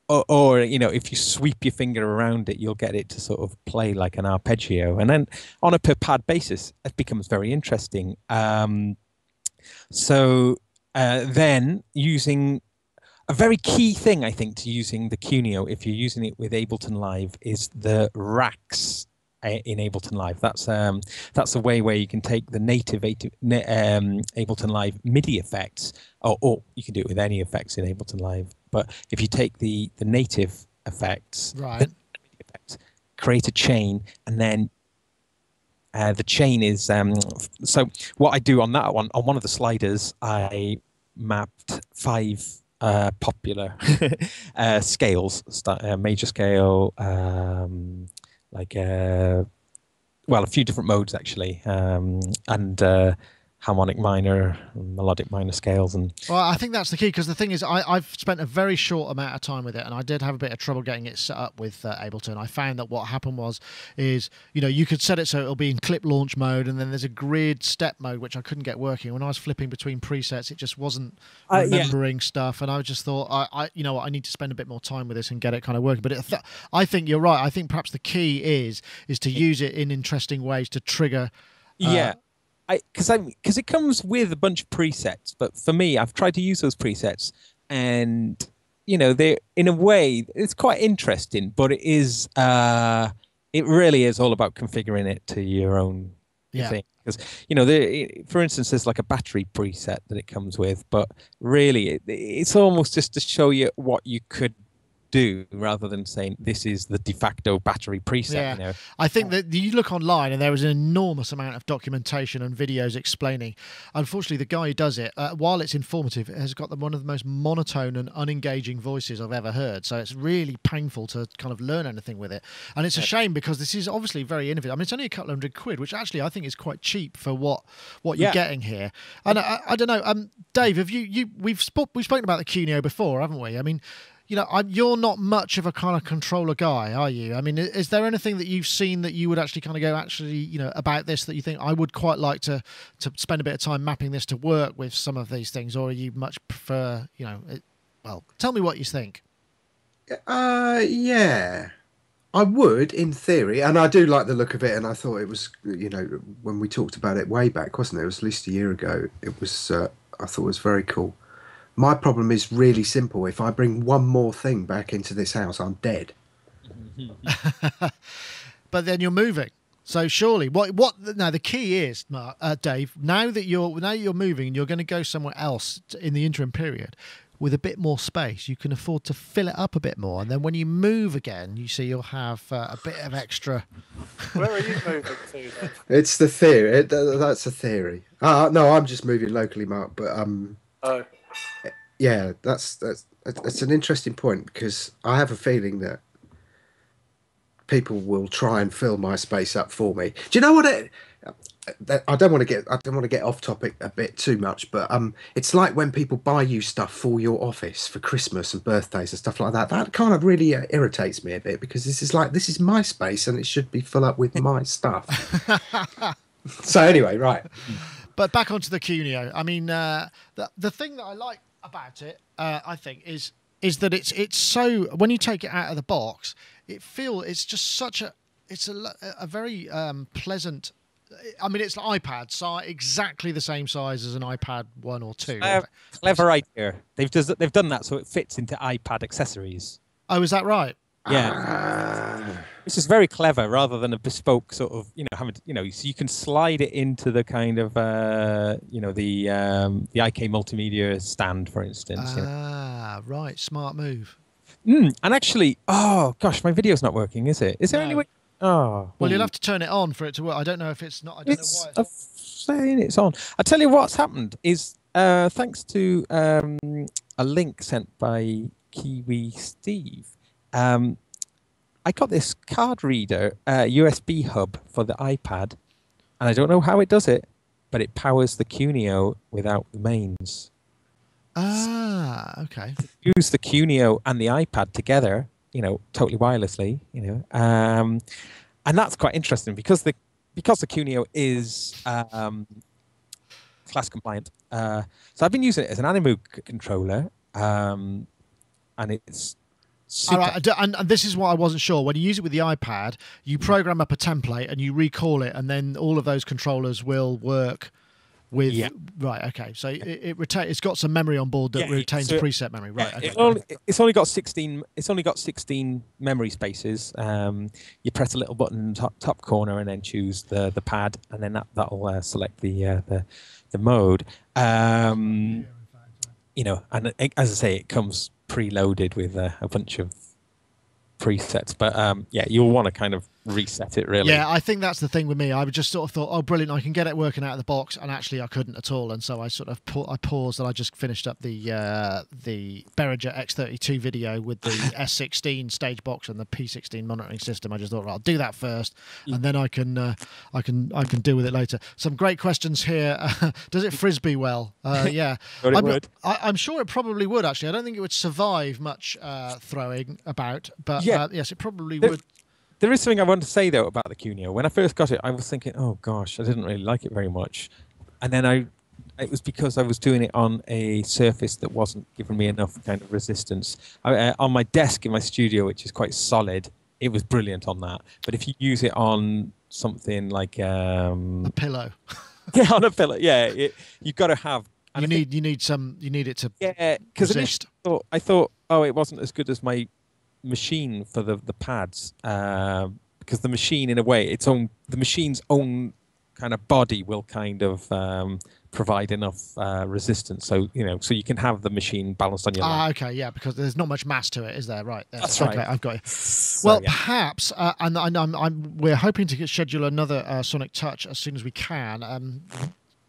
Or if you sweep your finger around it, you'll get it to sort of play like an arpeggio. And then on a per pad basis, it becomes very interesting. Then using a very key thing, I think, to using the Quneo, if you're using it with Ableton Live, is the racks in Ableton Live. That's a way where you can take the native Ableton Live MIDI effects, or you can do it with any effects in Ableton Live. But if you take the native effects, right, create a chain, and then the chain is so what I do on that one, on one of the sliders, I mapped 5 popular scales, major scale, a few different modes actually, and harmonic minor, melodic minor scales. And well, I think that's the key, because the thing is, I've spent a very short amount of time with it, and I did have a bit of trouble getting it set up with Ableton. I found that what happened is you could set it so it'll be in clip launch mode, and then there's a grid step mode which I couldn't get working. When I was flipping between presets, it just wasn't remembering stuff, and I just thought I need to spend a bit more time with this and get it kind of working. But I think you're right. I think perhaps the key is to use it in interesting ways to trigger. Because it comes with a bunch of presets, but for me, I've tried to use those presets, and they're, in a way, it's quite interesting, but it really is all about configuring it to your own thing. Because for instance, there's like a battery preset that it comes with, but really, it's almost just to show you what you could do, rather than saying this is the de facto battery preset. Yeah. I think that you look online and there is an enormous amount of documentation and videos explaining. Unfortunately, the guy who does it, while it's informative, has got one of the most monotone and unengaging voices I've ever heard. So it's really painful to kind of learn anything with it. And it's a shame, because this is obviously very innovative. I mean, it's only a couple of £100, which actually I think is quite cheap for what you're getting here. And I don't know, Dave, have we've spoken about the Quneo before, haven't we? I mean, you're not much of a kind of controller guy, are you? I mean, is there anything that you've seen that you would actually kind of go, about this, that you think I would quite like to spend a bit of time mapping this to work with some of these things, or you much prefer, well, tell me what you think. Yeah, I would, in theory, and I do like the look of it, and I thought it was, when we talked about it way back, wasn't it? It was at least a year ago. It was, I thought it was very cool. My problem is really simple. If I bring one more thing back into this house, I'm dead. But then you're moving. So surely, what? Now the key is, Dave. Now that you're moving and you're going to go somewhere else in the interim period, with a bit more space, you can afford to fill it up a bit more. And then when you move again, you'll have a bit of extra. Where are you moving to then? It's the theory. That's a theory. No, I'm just moving locally, Mark. But yeah, that's an interesting point, because I have a feeling that people will try and fill my space up for me. Do you know what I don't want to get off topic a bit too much, but it's like when people buy you stuff for your office for Christmas and birthdays and stuff like that. That kind of really irritates me a bit, because this is my space and it should be full up with my stuff. So anyway, right. But back onto the Quneo. I mean, the thing that I like about it, I think, is that it's so, when you take it out of the box, it's just such a very pleasant. I mean, it's an iPad, so exactly the same size as an iPad 1 or 2. Clever idea. They've done that so it fits into iPad accessories. Oh, is that right? Yeah. It's just very clever, rather than a bespoke sort of, so you can slide it into the kind of, the IK multimedia stand, for instance. Right. Smart move. And actually, oh gosh, my video's not working, is it? Is there any way? Oh. Well, you'll have to turn it on for it to work. I don't know if it's not. I don't know why. I'm saying it's on. I tell you what's happened is, thanks to a link sent by Kiwi Steve, I got this card reader USB hub for the iPad, and I don't know how it does it, but it powers the Quneo without the mains. Ah, okay. Use the Quneo and the iPad together, totally wirelessly, and that's quite interesting because the Quneo is class compliant. So I've been using it as an Animu controller, and it's super. All right, and this is what I wasn't sure. When you use it with the iPad, you program up a template and you recall it, and then all of those controllers will work with. Yeah. Right. Okay. So it's got some memory on board that retains preset memory. Right. Yeah, okay. It's only got 16. It's only got 16 memory spaces. You press a little button in the top corner and then choose the pad, and then that'll select the mode. And as I say, it comes preloaded with a bunch of presets. But you'll want to kind of reset it really. Yeah, I think that's the thing with me. I just sort of thought, oh, brilliant, I can get it working out of the box, and actually I couldn't at all. And so I sort of I paused, and I just finished up the Behringer X32 video with the S16 stage box and the P16 monitoring system. I just thought, right, I'll do that first, and then I can deal with it later. Some great questions here. Does it frisbee well? Yeah, I'm sure it probably would. Actually, I don't think it would survive much throwing about, but yes, it probably would. There is something I want to say, though, about the Quneo. When I first got it, I was thinking, oh, gosh, I didn't really like it very much. And then it was because I was doing it on a surface that wasn't giving me enough kind of resistance. On my desk in my studio, which is quite solid, it was brilliant on that. But if you use it on something like... a pillow. Yeah, on a pillow, yeah. You've got to have... You need it to because resist. I thought, oh, it wasn't as good as my machine for the pads, because the machine, in a way, the machine's own kind of body will kind of provide enough resistance, so you can have the machine balanced on your lap. Okay, yeah, because there's not much mass to it, is there? Right. That's right. Okay, I've got you. Well, perhaps, and we're hoping to schedule another Sonic Touch as soon as we can.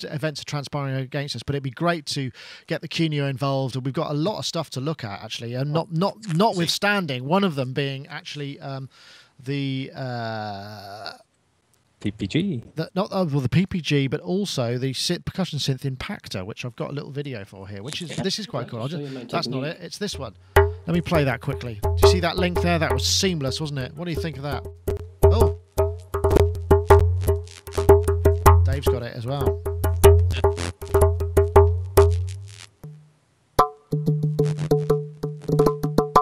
Events are transpiring against us, but it'd be great to get the Quneo involved. We've got a lot of stuff to look at, actually, and notwithstanding one of them being actually the PPG. The PPG, but also the percussion synth Impaktor, which I've got a little video for here. This is quite cool. That's not it. It's this one. Let me play that quickly. Do you see that link there? That was seamless, wasn't it? What do you think of that? Oh, Dave's got it as well.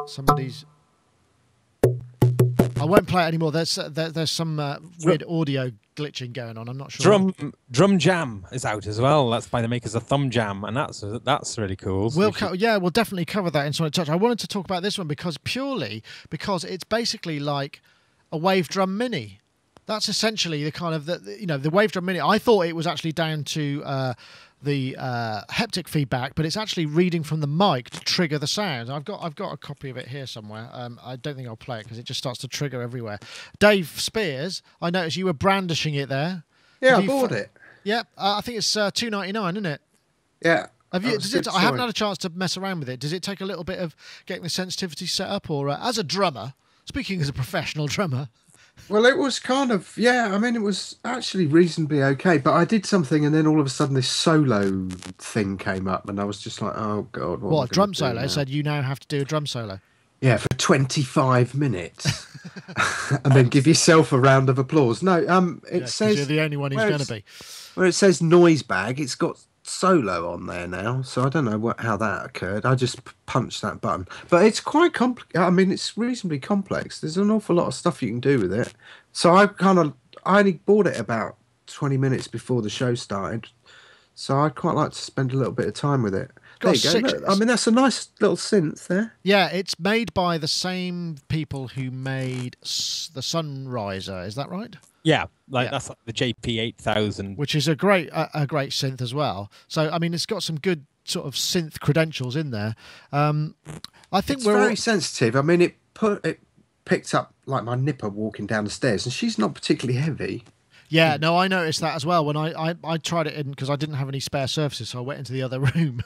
Somebody's... I won't play it anymore. There's some weird audio glitching going on. I'm not sure. Drum Jam is out as well. That's by the makers of Thumb Jam, and that's really cool. We'll definitely cover that in Sonic Touch. I wanted to talk about this one because it's basically like a Wave Drum Mini. That's essentially the kind of the Wave Drum Mini. I thought it was actually down to the haptic feedback, but it's actually reading from the mic to trigger the sound. I've got a copy of it here somewhere. I don't think I'll play it because it just starts to trigger everywhere. Dave Spears, I noticed you were brandishing it there. Yeah, I bought it. Yeah, I think it's $2.99, isn't it? Yeah. I haven't had a chance to mess around with it. Does it take a little bit of getting the sensitivity set up, or as a drummer, speaking as a professional drummer? Well, it was kind of, I mean, it was actually reasonably okay, but I did something and then all of a sudden this solo thing came up and I was just like, oh, God. What a drum solo? Said you now have to do a drum solo. Yeah, for 25 minutes. And then give yourself a round of applause. No, it says... You're the only one who's going to be. Where it says noise bag, it's got solo on there now, so I don't know how that occurred. I just punched that button, but it's quite complex. I mean, it's reasonably complex. There's an awful lot of stuff you can do with it. So I only bought it about 20 minutes before the show started, so I'd quite like to spend a little bit of time with it. There you go. Look, I mean, that's a nice little synth there. Yeah, it's made by the same people who made the Sunriser. Is that right? Yeah, that's like the JP8000, which is a great synth as well. So I mean, it's got some good sort of synth credentials in there. I think it's very sensitive. I mean, it picked up like my nipper walking down the stairs, and she's not particularly heavy. Yeah, no, I noticed that as well when I tried it in because I didn't have any spare surfaces, so I went into the other room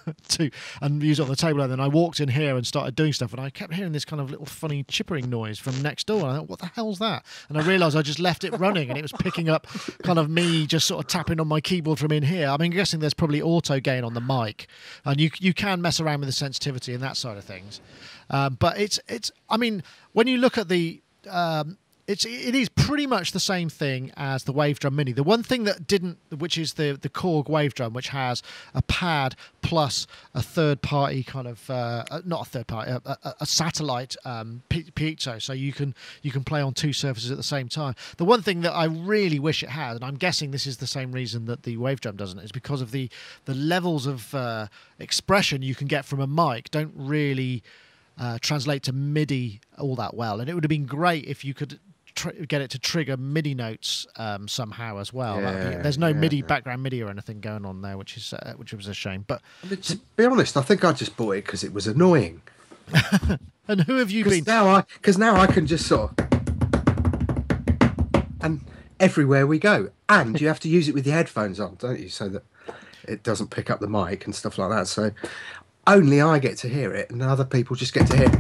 and used it on the table, and then I walked in here and started doing stuff, and I kept hearing this kind of little funny chippering noise from next door. And I thought, what the hell's that? And I realised I just left it running, and it was picking up kind of me just sort of tapping on my keyboard from in here. I mean, I'm guessing there's probably auto gain on the mic, and you can mess around with the sensitivity and that side of things. But it's I mean, when you look at the it is pretty much the same thing as the Wave Drum Mini. The one thing that didn't, which is the Korg Wave Drum, which has a pad plus a third-party kind of not a third-party, a satellite piezo, so you can play on two surfaces at the same time. The one thing that I really wish it had, and I'm guessing this is the same reason that the Wave Drum doesn't, is because of the levels of expression you can get from a mic don't really translate to MIDI all that well, and it would have been great if you could get it to trigger MIDI notes somehow as well. There's no MIDI background MIDI or anything going on there, which was a shame. But I mean, to be honest, I think I just bought it because it was annoying. And who have you been? Because now I can just sort of, and everywhere we go, and you have to use it with your headphones on, don't you, so that it doesn't pick up the mic and stuff like that. So only I get to hear it, and other people just get to hear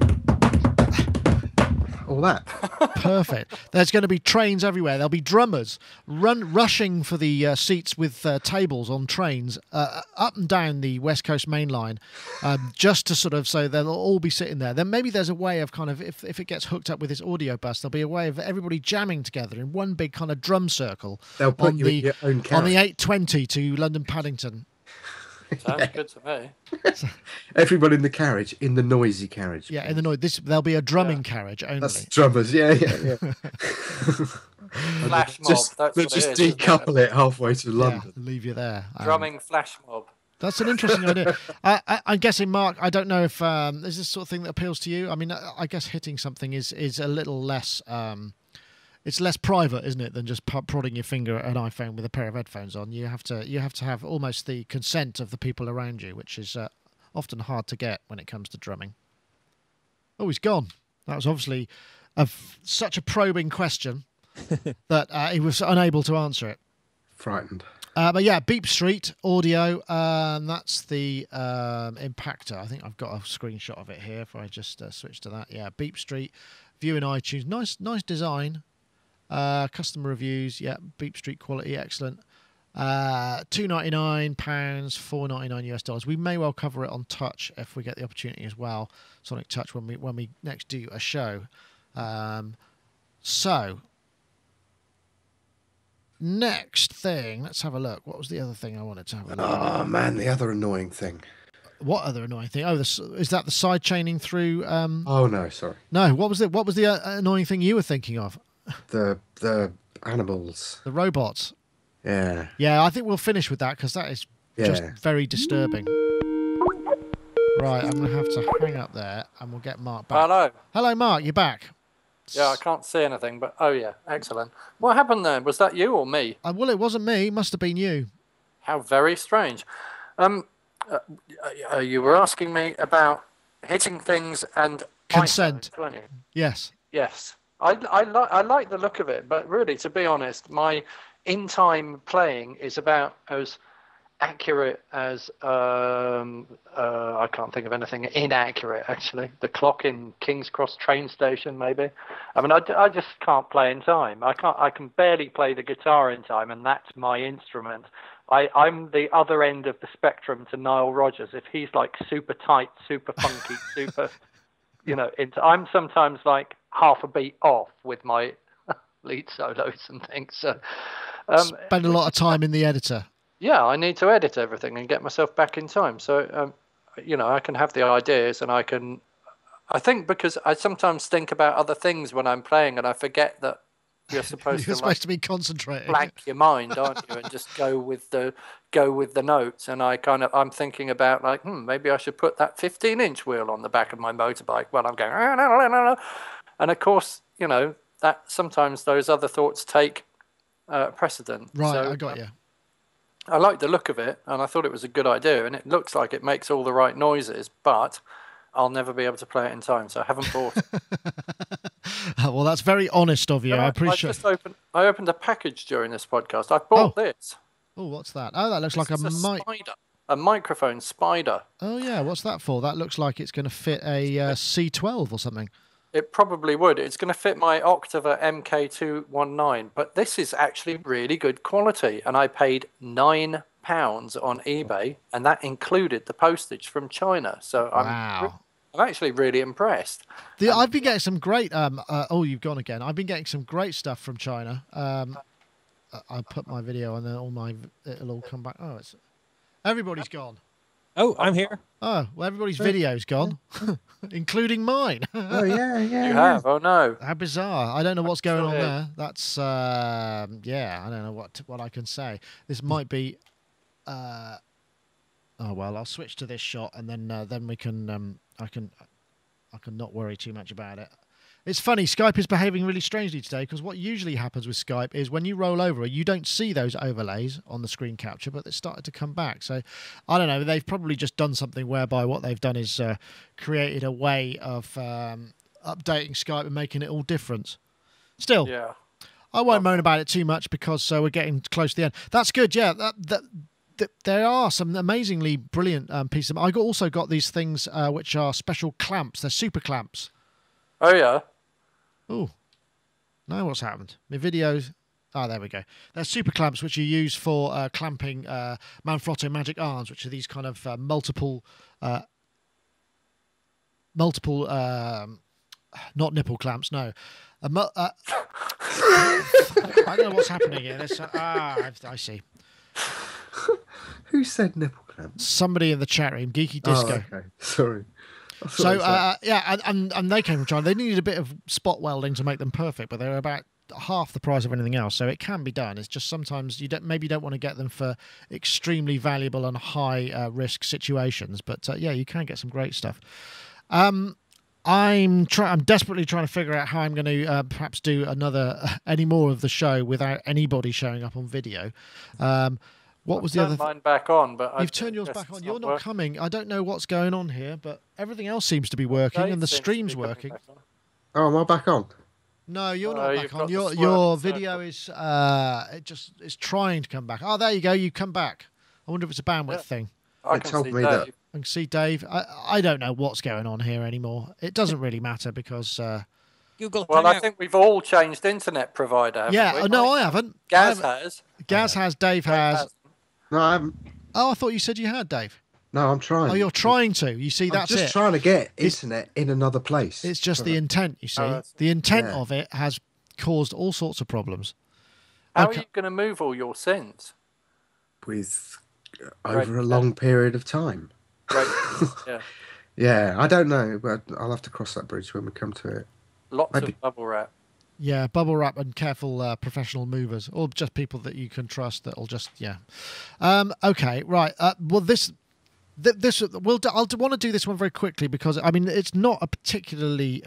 all that. Perfect. There's going to be trains everywhere. There'll be drummers rushing for the seats with tables on trains up and down the West Coast main line, just to sort of, so they'll all be sitting there. Then maybe there's a way of kind of, if it gets hooked up with this audio bus, there'll be a way of everybody jamming together in one big kind of drum circle. They'll put you in your own carriage. On the 820 to London Paddington. Sounds good to me. Everyone in the carriage, in the noisy carriage. Yeah, in the noise. There'll be a drumming carriage only. That's drummers, yeah. Flash mob. Just decouple it halfway to London. Yeah, leave you there. Drumming flash mob. That's an interesting idea. I'm guessing, Mark, I don't know if is this sort of thing that appeals to you. I mean, I guess hitting something is a little less. It's less private, isn't it, than just prodding your finger at an iPhone with a pair of headphones on. You have to have almost the consent of the people around you, which is often hard to get when it comes to drumming. Oh, he's gone. That was obviously such a probing question that he was unable to answer it. Frightened. But yeah, BeepStreet audio. That's the Impaktor. I think I've got a screenshot of it here. If I just switch to that, yeah, BeepStreet. View in iTunes. Nice design. Customer reviews, yeah, BeepStreet quality, excellent. £299, $4.99 US. We may well cover it on Touch if we get the opportunity as well. Sonic Touch when we next do a show. So next thing, let's have a look. What was the other thing I wanted to have a look at? Oh man, the other annoying thing. What other annoying thing? Oh, is that the side chaining through? Oh no, sorry. No, what was it? What was the annoying thing you were thinking of? The animals. The robots. Yeah. Yeah, I think we'll finish with that because that is just very disturbing. Right, I'm going to have to hang up there and we'll get Mark back. Hello. Hello, Mark, you're back. Yeah, I can't see anything, but oh yeah, excellent. What happened there? Was that you or me? Well, it wasn't me. It must have been you. How very strange. You were asking me about hitting things and consent. iPhones, weren't you? Yes. Yes. I like the look of it, but really, to be honest, my in-time playing is about as accurate as I can't think of anything inaccurate, actually. The clock in King's Cross train station, maybe. I mean, I just can't play in time. I can barely play the guitar in time, and that's my instrument. I'm the other end of the spectrum to Nile Rodgers. If he's like super tight, super funky, super, I'm sometimes like half a beat off with my lead solos and things. So spend a lot of time in the editor. Yeah, I need to edit everything and get myself back in time. So, I can have the ideas and I think because I sometimes think about other things when I'm playing and I forget that you're supposed to be concentrating. Blank your mind, aren't you? And just go with the notes. And I'm thinking about like, maybe I should put that 15-inch wheel on the back of my motorbike while I'm going. And of course, that sometimes those other thoughts take precedent. Right, so, I got you. I like the look of it, and I thought it was a good idea, and it looks like it makes all the right noises, but I'll never be able to play it in time, so I haven't bought it. Well, that's very honest of you. I appreciate. I opened a package during this podcast. I bought this. Oh, what's that? Oh, that looks like a spider. A microphone spider. Oh yeah, what's that for? That looks like it's going to fit a C12 or something. It probably would. It's going to fit my Octava MK219, but this is actually really good quality, and I paid £9 on eBay, and that included the postage from China. So I'm actually really impressed. I've been getting some great. Oh, you've gone again. I've been getting some great stuff from China. I put my video on there. It'll all come back. Oh, everybody's gone. Oh, I'm here. Oh, well, everybody's video's gone, including mine. Oh, yeah. You have? Oh, no. How bizarre. I don't know what's going on there. That's, I don't know what I can say. This might be, oh, well, I'll switch to this shot, and then we can, I can not worry too much about it. It's funny, Skype is behaving really strangely today, because what usually happens with Skype is when you roll over, you don't see those overlays on the screen capture, but they started to come back. So, I don't know, they've probably just done something whereby what they've done is created a way of updating Skype and making it all different. Still, I won't moan about it too much, because we're getting close to the end. That's good, yeah. There are some amazingly brilliant pieces. I also got these things which are special clamps. They're super clamps. Oh, yeah. Oh, now what's happened? My videos. Oh, there we go. They're super clamps, which you use for clamping Manfrotto Magic Arms, which are these kind of multiple, not nipple clamps. No, I don't know what's happening here. I see. Who said nipple clamps? Somebody in the chat room, Geeky Disco. Oh, okay. Sorry. So, and they came from China. They needed a bit of spot welding to make them perfect, but they're about half the price of anything else. So it can be done. It's just sometimes you don't want to get them for extremely valuable and high risk situations. But yeah, you can get some great stuff. I'm desperately trying to figure out how I'm going to perhaps do any more of the show without anybody showing up on video. What was the other? Mine back on, but you've turned yours back on. You're not coming. I don't know what's going on here, but everything else seems to be working, and the stream's working. Oh, am I back on? No, you're not back on. Your video is it's trying to come back. Oh, there you go. You come back. I wonder if it's a bandwidth thing. I can see Dave. I can see Dave. I don't know what's going on here anymore. It doesn't really matter because. Google. Well, I think we've all changed internet provider. Yeah. We? No, I haven't. Gaz has. Gaz has. Dave has. No, I haven't. Oh, I thought you said you had, Dave. No, I'm trying. Oh, you're trying to. You see, that's I'm just trying to get internet in another place. It's just the intent, you see. The intent of it has caused all sorts of problems. How are you going to move all your synths? With over a long period of time. Right. Yeah. Yeah, I don't know, but I'll have to cross that bridge when we come to it. Lots of bubble wrap. Yeah, bubble wrap and careful professional movers, or just people that you can trust that'll just okay, right. Well, I'll want to do this one very quickly because I mean it's not a particularly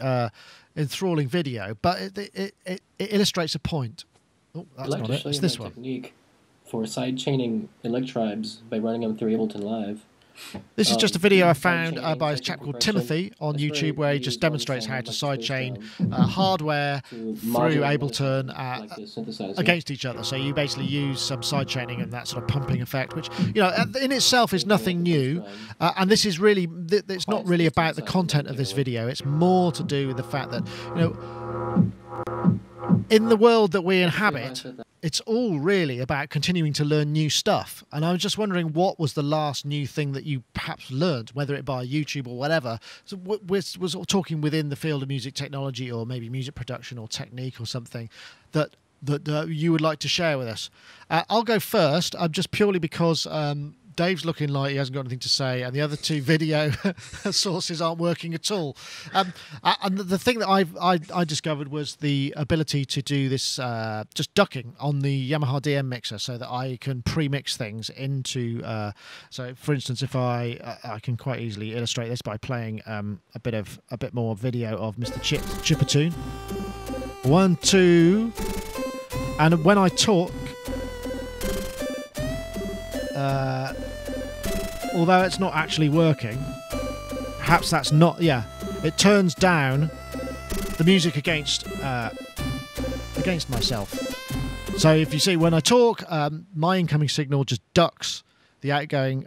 enthralling video, but it illustrates a point. Oh, that's not it. It's this one. Technique for sidechaining electribes by running them through Ableton Live. This is just a video I found by a chap called Timethy on YouTube where he just demonstrates how to sidechain hardware through Ableton against each other. So you basically use some sidechaining and that sort of pumping effect, which in itself is nothing new. And this is really, it's not really about the content of this video. It's more to do with the fact that in the world that we inhabit, it's all really about continuing to learn new stuff. And I was just wondering what was the last new thing that you perhaps learned, whether it by YouTube or whatever. So was talking within the field of music technology or maybe music production or technique or something that you would like to share with us. I'll go first, just purely because Dave's looking like he hasn't got anything to say, and the other two video sources aren't working at all. And the thing that I discovered was the ability to do this just ducking on the Yamaha DM mixer, so that I can pre-mix things into. So, for instance, if I can quite easily illustrate this by playing a bit more video of Mr. Chipophone. 1, 2, and when I talk. Although it's not actually working, perhaps that's not, it turns down the music against myself. So if you see when I talk, my incoming signal just ducks the outgoing,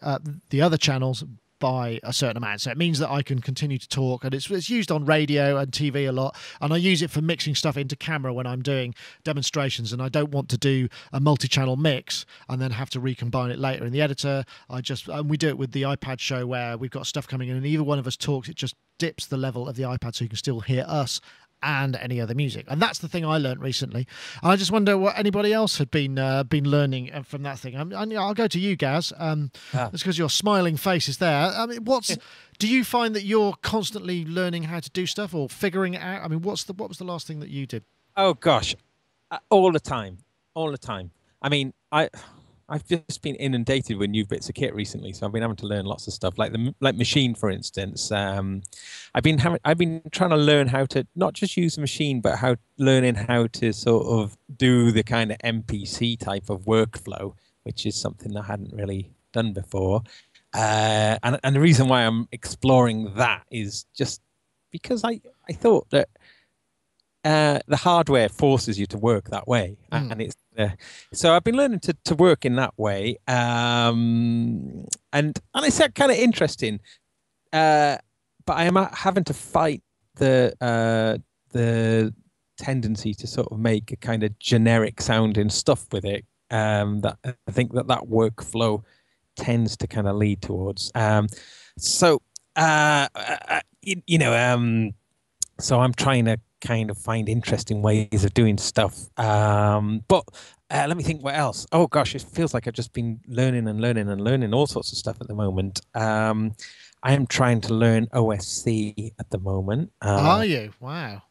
the other channels by a certain amount. So it means that I can continue to talk, and it's used on radio and TV a lot, and I use it for mixing stuff into camera when I'm doing demonstrations and I don't want to do a multi-channel mix and then have to recombine it later in the editor. And we do it with the iPad show where we've got stuff coming in and either one of us talks, it just dips the level of the iPad so you can still hear us and any other music. And that's the thing I learned recently. And I just wonder what anybody else had been learning from that thing. I'll go to you, Gaz. It's because your smiling face is there. I mean, do you find that you're constantly learning how to do stuff or figuring it out? I mean, what was the last thing that you did? Oh gosh, all the time. I mean, I've just been inundated with new bits of kit recently, so I've been having to learn lots of stuff, like Machine, for instance. I've been trying to learn how to not just use the Machine, but learning how to sort of do the kind of MPC type of workflow, which is something I hadn't really done before. And the reason why I'm exploring that is just because I thought that the hardware forces you to work that way, and it's so I've been learning to work in that way, and it's kind of interesting, but I am having to fight the tendency to sort of make a kind of generic sounding stuff with it. That I think that workflow tends to kind of lead towards. So I'm trying to kind of find interesting ways of doing stuff. But let me think what else. Oh gosh, it feels like I've just been learning all sorts of stuff at the moment. I am trying to learn OSC at the moment. Are you? Wow.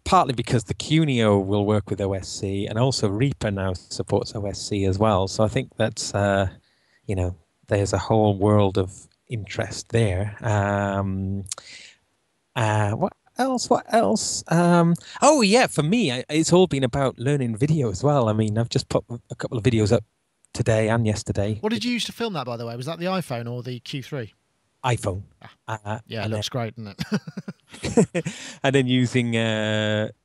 Partly because the Quneo will work with OSC, and also Reaper now supports OSC as well. So I think that's, there's a whole world of interest there. What else? Oh yeah, for me, it's all been about learning video as well. I mean, I've just put a couple of videos up today and yesterday. What did you use to film that, by the way? Was that the iPhone or the Q3? iPhone. Yeah, it looks great, doesn't it? And then using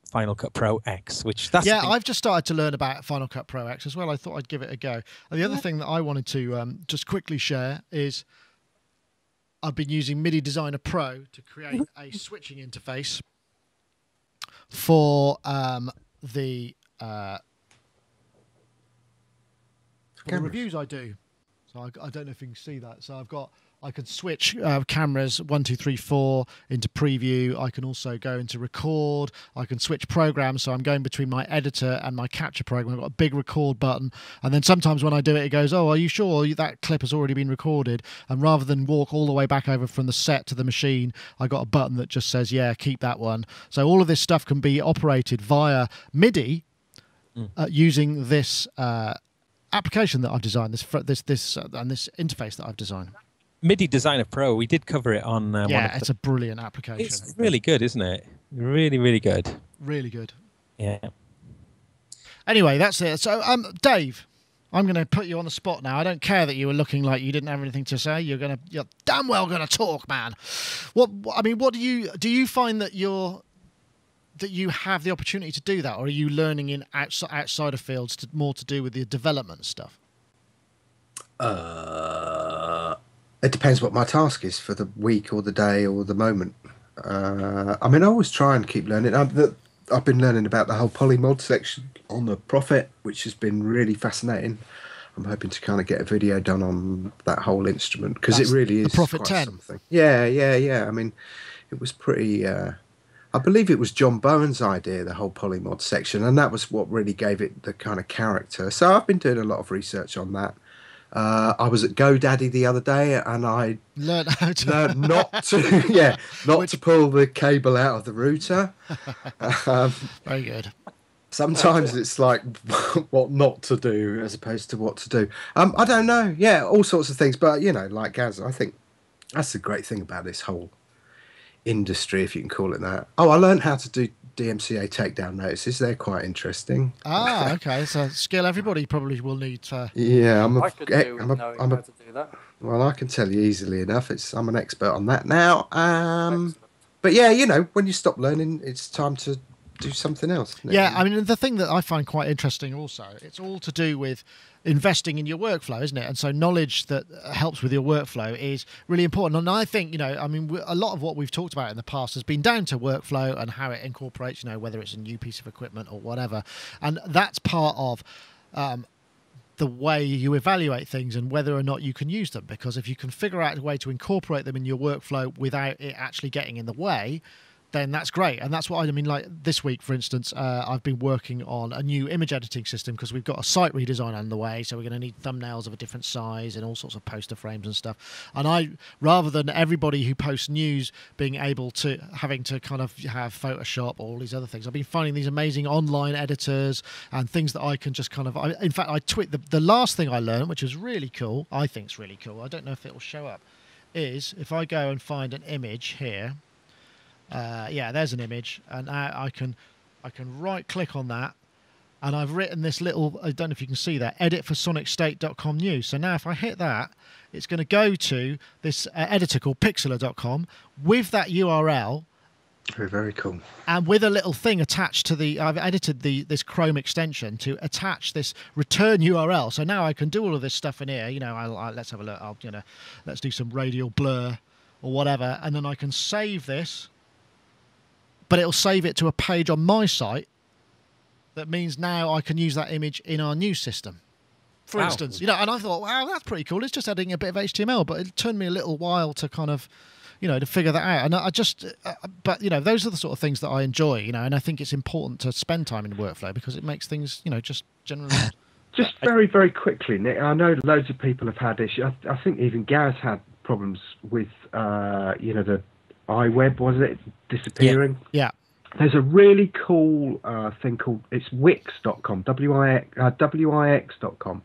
Final Cut Pro X, I've just started to learn about Final Cut Pro X as well. I thought I'd give it a go. And the other thing that I wanted to just quickly share is I've been using MIDI Designer Pro to create a switching interface for the reviews I do. So I don't know if you can see that. So I can switch cameras 1, 2, 3, 4 into preview. I can also go into record. I can switch programs. So I'm going between my editor and my capture program. I've got a big record button. And then sometimes when I do it, it goes, oh, are you sure that clip has already been recorded? And rather than walk all the way back over from the set to the machine, I got a button that just says, yeah, keep that one. So all of this stuff can be operated via MIDI using this application that I've designed, this interface that I've designed. MIDI Designer Pro, we did cover it on it's a brilliant application. It's really good, isn't it? Really, really good. Really good. Yeah. Anyway, that's it. So, Dave, I'm going to put you on the spot now. I don't care that you were looking like you didn't have anything to say. You're damn well going to talk, man. What do you find that you have the opportunity to do that, or are you learning in outside of fields more to do with the development stuff? It depends what my task is for the week or the day or the moment. I mean, I always try and keep learning. I've been learning about the whole polymod section on the Prophet, which has been really fascinating. I'm hoping to kind of get a video done on that whole instrument because it really is the Prophet 10. Something. Yeah. I mean, it was pretty. I believe it was John Bowen's idea, the whole polymod section, and that was what really gave it the kind of character. So I've been doing a lot of research on that. I was at GoDaddy the other day, and I learned how to not to pull the cable out of the router. Very good. Sometimes it's like what not to do as opposed to what to do. I don't know. Yeah, all sorts of things. But like Gaz, I think that's the great thing about this whole industry, if you can call it that. Oh, I learned how to do DMCA takedown notices. They're quite interesting. Okay. So skill everybody probably will need to. Yeah, I could do knowing how to do that. Well, I can tell you easily enough. I'm an expert on that now. But yeah, when you stop learning, it's time to do something else. Isn't it? Yeah, I mean, the thing that I find quite interesting also, it's all to do with investing in your workflow, isn't it? And so knowledge that helps with your workflow is really important. And I think, I mean, a lot of what we've talked about in the past has been down to workflow and how it incorporates, whether it's a new piece of equipment or whatever. And that's part of the way you evaluate things and whether or not you can use them. Because if you can figure out a way to incorporate them in your workflow without it actually getting in the way, then that's great. And that's what I mean, like this week, for instance, I've been working on a new image editing system because we've got a site redesign on the way. So we're going to need thumbnails of a different size and all sorts of poster frames and stuff. And rather than everybody who posts news being able to, having to kind of have Photoshop or all these other things, I've been finding these amazing online editors and things that I can just kind of, in fact, I tweet, the last thing I learned, which is really cool, I think it's really cool, I don't know if it will show up, is if I go and find an image here, yeah, there's an image, and I can right click on that, and I've written this little, I don't know if you can see that, edit for sonicstate.com news. So now if I hit that, it's going to go to this editor called pixeler.com with that URL. Very, very cool. And with a little thing attached to I've edited this Chrome extension to attach this return URL. So now I can do all of this stuff in here. Let's have a look. Let's do some radial blur or whatever, and then I can save this. But it'll save it to a page on my site. That means now I can use that image in our news system, for instance. And I thought, wow, that's pretty cool. It's just adding a bit of HTML, but it turned me a little while to kind of, to figure that out. And I just, but those are the sort of things that I enjoy, and I think it's important to spend time in workflow because it makes things, just generally. Just very, very quickly, Nick. I know loads of people have had issues. I think even Gareth had problems with, the iWeb, was it, disappearing? Yeah. There's a really cool thing called, it's Wix.com, Wix.com.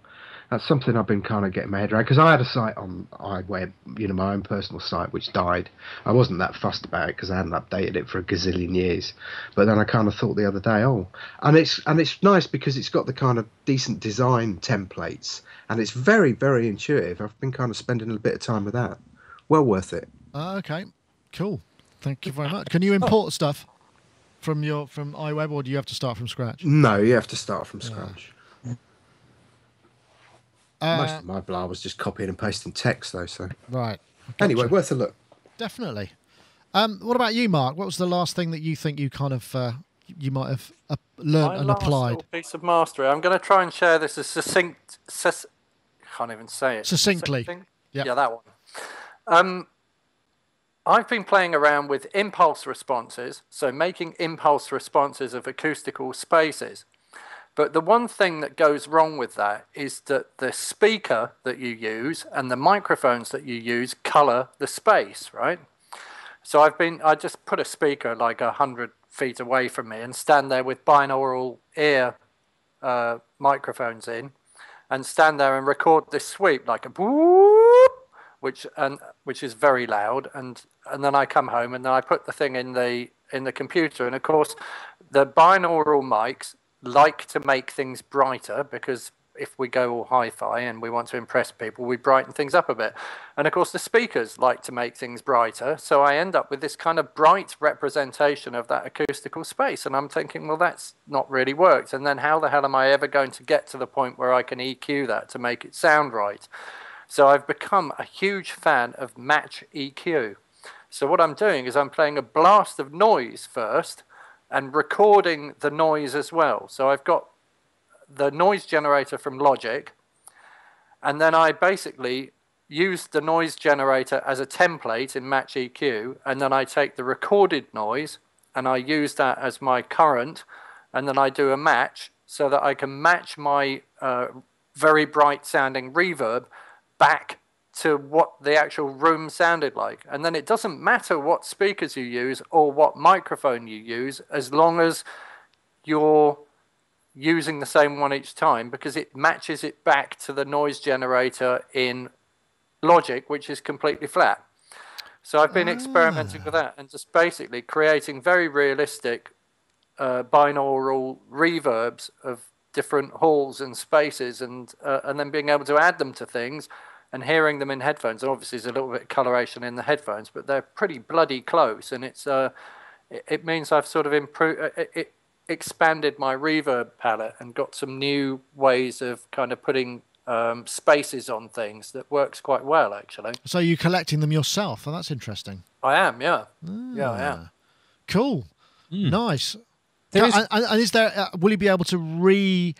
That's something I've been kind of getting my head around, because I had a site on iWeb, my own personal site, which died. I wasn't that fussed about it because I hadn't updated it for a gazillion years. But then I kind of thought the other day, and it's nice because it's got the kind of decent design templates, and it's very, very intuitive. I've been kind of spending a bit of time with that. Well worth it. Okay. Cool. Thank you very much. Can you import stuff from iWeb, or do you have to start from scratch? No, you have to start from scratch. Most of my blah was just copying and pasting text, though. So right. Gotcha. Anyway, worth a look. Definitely. What about you, Mark? What was the last thing that you think you kind of you might have learned and applied? Little piece of mastery. I'm going to try and share this as succinct. Can't even say it. Succinctly. Yep. Yeah, that one. I've been playing around with impulse responses, so making impulse responses of acoustical spaces. But the one thing that goes wrong with that is that the speaker that you use and the microphones that you use color the space, right? So I just put a speaker like 100 feet away from me and stand there with binaural ear microphones in and stand there and record this sweep like a whoop, which is very loud, and then I come home and then I put the thing in the computer, and of course the binaural mics like to make things brighter, because if we go all hi-fi and we want to impress people, we brighten things up a bit. And of course the speakers like to make things brighter, so I end up with this kind of bright representation of that acoustical space, and I'm thinking, well, that's not really worked, and then how the hell am I ever going to get to the point where I can EQ that to make it sound right? So I've become a huge fan of match EQ. So what I'm doing is I'm playing a blast of noise first and recording the noise as well. So I've got the noise generator from Logic, and then I basically use the noise generator as a template in match EQ, and then I take the recorded noise and I use that as my current, and then I do a match so that I can match my very bright sounding reverb back to what the actual room sounded like. And then it doesn't matter what speakers you use or what microphone you use, as long as you're using the same one each time, because it matches it back to the noise generator in Logic, which is completely flat. So I've been experimenting with that and just basically creating very realistic binaural reverbs of different halls and spaces, and then being able to add them to things and hearing them in headphones. Obviously, there's a little bit of coloration in the headphones, but they're pretty bloody close, and it means I've sort of expanded my reverb palette and got some new ways of kind of putting spaces on things that works quite well, actually. So you're collecting them yourself? Oh, that's interesting. I am, yeah. Yeah, I am. Cool. Nice. And is there? Will you be able to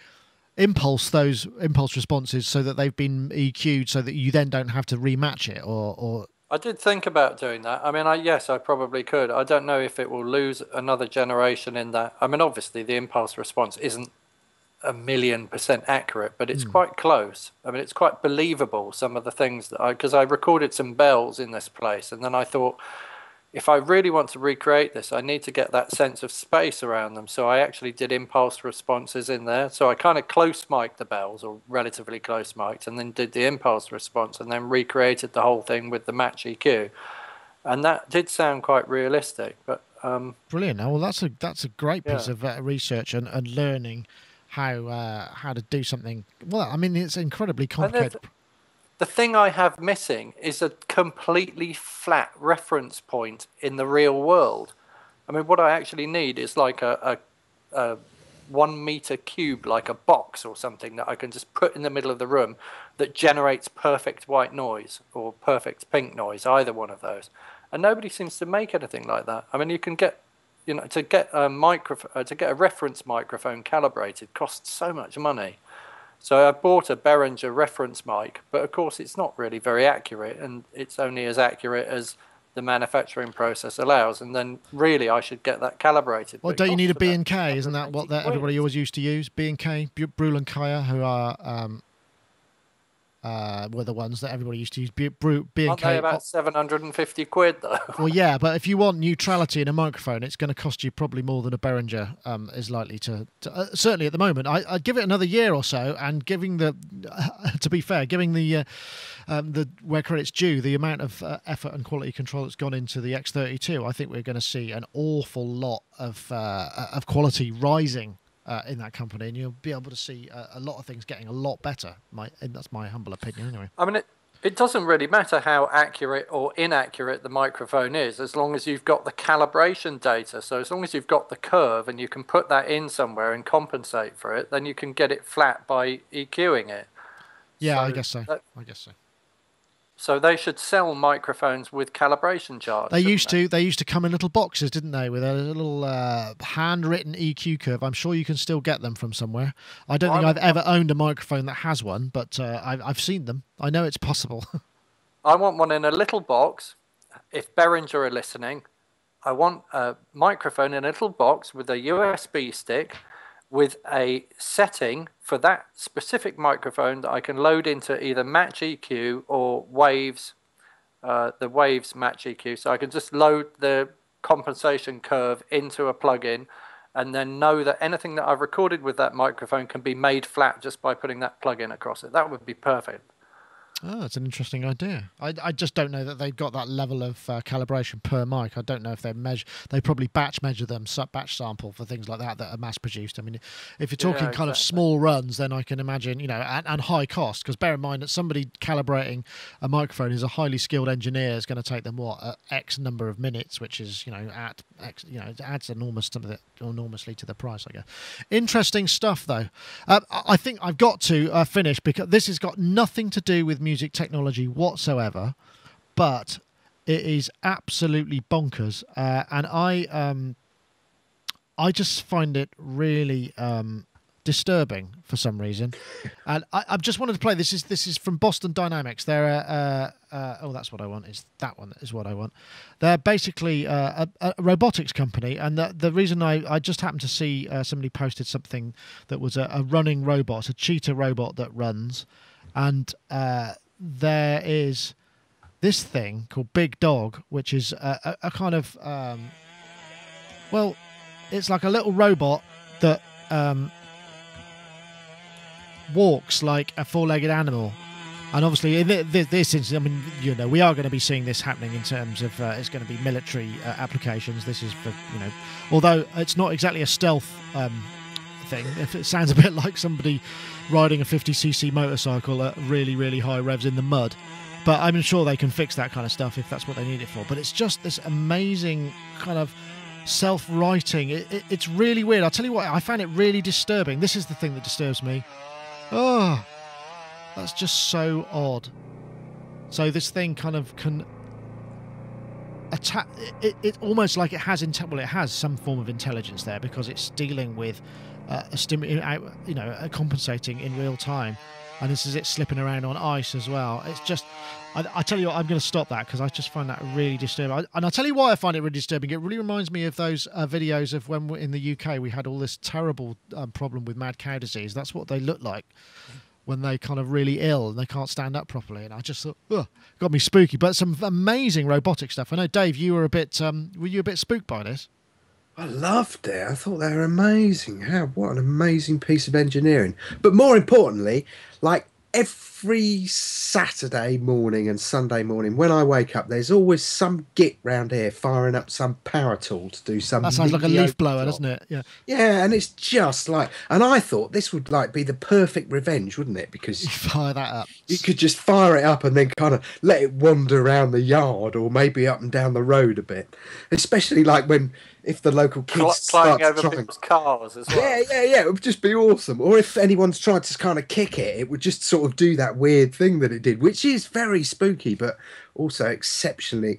impulse those impulse responses so that they've been EQ'd, so that you then don't have to rematch it, or? I did think about doing that. I mean, yes, I probably could. I don't know if it will lose another generation in that. I mean, obviously, the impulse response isn't 1,000,000% accurate, but it's quite close. I mean, it's quite believable, some of the things that because I recorded some bells in this place, and then I thought, if I really want to recreate this, I need to get that sense of space around them. So I actually did impulse responses in there. So I kind of close mic'd the bells, or relatively close mic'd, and then did the impulse response, and then recreated the whole thing with the match EQ. And that did sound quite realistic. But brilliant. Well, that's a great piece of research and learning how to do something. Well, I mean, it's incredibly complicated. The thing I have missing is a completely flat reference point in the real world. I mean, what I actually need is like a 1 meter cube, like a box or something that I can just put in the middle of the room that generates perfect white noise or perfect pink noise, either one of those. And nobody seems to make anything like that. I mean, you can get, to get a reference microphone calibrated costs so much money. So I bought a Behringer reference mic, but of course it's not really very accurate, and it's only as accurate as the manufacturing process allows. And then really I should get that calibrated. Well, don't you need a B&K? Isn't that what everybody always used to use? B&K, Brule and Kaya, who are were the ones that everybody used to use. B&K. Aren't they about 750 quid though? Well, yeah, but if you want neutrality in a microphone, it's going to cost you probably more than a Behringer is likely to certainly at the moment. I'd give it another year or so, and giving to be fair, giving the where credit's due, the amount of effort and quality control that's gone into the X32, I think we're going to see an awful lot of quality rising in that company, and you'll be able to see a lot of things getting a lot better. That's my humble opinion, anyway. I mean, it doesn't really matter how accurate or inaccurate the microphone is, as long as you've got the calibration data. So as long as you've got the curve and you can put that in somewhere and compensate for it, then you can get it flat by EQing it. Yeah, so I guess so. I guess so. So they should sell microphones with calibration charts. They used to come in little boxes, didn't they, with a little handwritten EQ curve. I'm sure you can still get them from somewhere. I don't think I've ever owned a microphone that has one, but I've seen them. I know it's possible. I want one in a little box. If Behringer are listening, I want a microphone in a little box with a USB stick, with a setting for that specific microphone that I can load into either Match EQ or Waves, the Waves Match EQ. So I can just load the compensation curve into a plugin, and then know that anything that I've recorded with that microphone can be made flat just by putting that plugin across it. That would be perfect. Oh, that's an interesting idea. I just don't know that they've got that level of calibration per mic. I don't know if they probably batch measure them, batch sample for things like that are mass produced. I mean, if you're talking kind of small runs, then I can imagine, and high cost, because bear in mind that somebody calibrating a microphone is a highly skilled engineer. Is going to take them X number of minutes, which is at X, it adds enormously to the price, I guess. Interesting stuff though. I think I've got to finish, because this has got nothing to do with music technology whatsoever, but it is absolutely bonkers, and I just find it really disturbing for some reason. And I just wanted to play this is from Boston Dynamics. They're that's what I want. Is that one is what I want. They're basically a robotics company, and the reason I just happened to see somebody posted something that was a running robot, a cheetah robot that runs. And there is this thing called Big Dog, which is a kind of, it's like a little robot that walks like a four-legged animal. And obviously, in this instance, I mean, we are going to be seeing this happening in terms of it's going to be military applications. This is for, although it's not exactly a stealth thing. If it sounds a bit like somebody riding a 50cc motorcycle at really, really high revs in the mud. But I'm sure they can fix that kind of stuff if that's what they need it for. But it's just this amazing kind of self-writing. It's really weird. I'll tell you what, I found it really disturbing. This is the thing that disturbs me. Oh, that's just so odd. So this thing kind of can attack. It almost like it has it has some form of intelligence there, because it's dealing with compensating in real time. And this is it slipping around on ice as well. It's just, I tell you what, I'm going to stop that because I just find that really disturbing. And I'll tell you why I find it really disturbing. It really reminds me of those videos of when in the UK we had all this terrible problem with mad cow disease. That's what they look like when they kind of really ill and they can't stand up properly. And I just thought, got me spooky. But some amazing robotic stuff. I know, Dave, you were were you a bit spooked by this? I loved it. I thought they were amazing. What an amazing piece of engineering. But more importantly, like every Saturday morning and Sunday morning when I wake up, there's always some git round here firing up some power tool to do some. That sounds like a leaf blower, doesn't it? Yeah. Yeah, and it's just like, and I thought this would like be the perfect revenge, wouldn't it? Because you fire that up. You could just fire it up and then kind of let it wander around the yard or maybe up and down the road a bit. Especially like if the local kids flying over people's cars as well. Yeah, it would just be awesome. Or if anyone's tried to kind of kick it would just sort of do that weird thing that it did, which is very spooky, but also exceptionally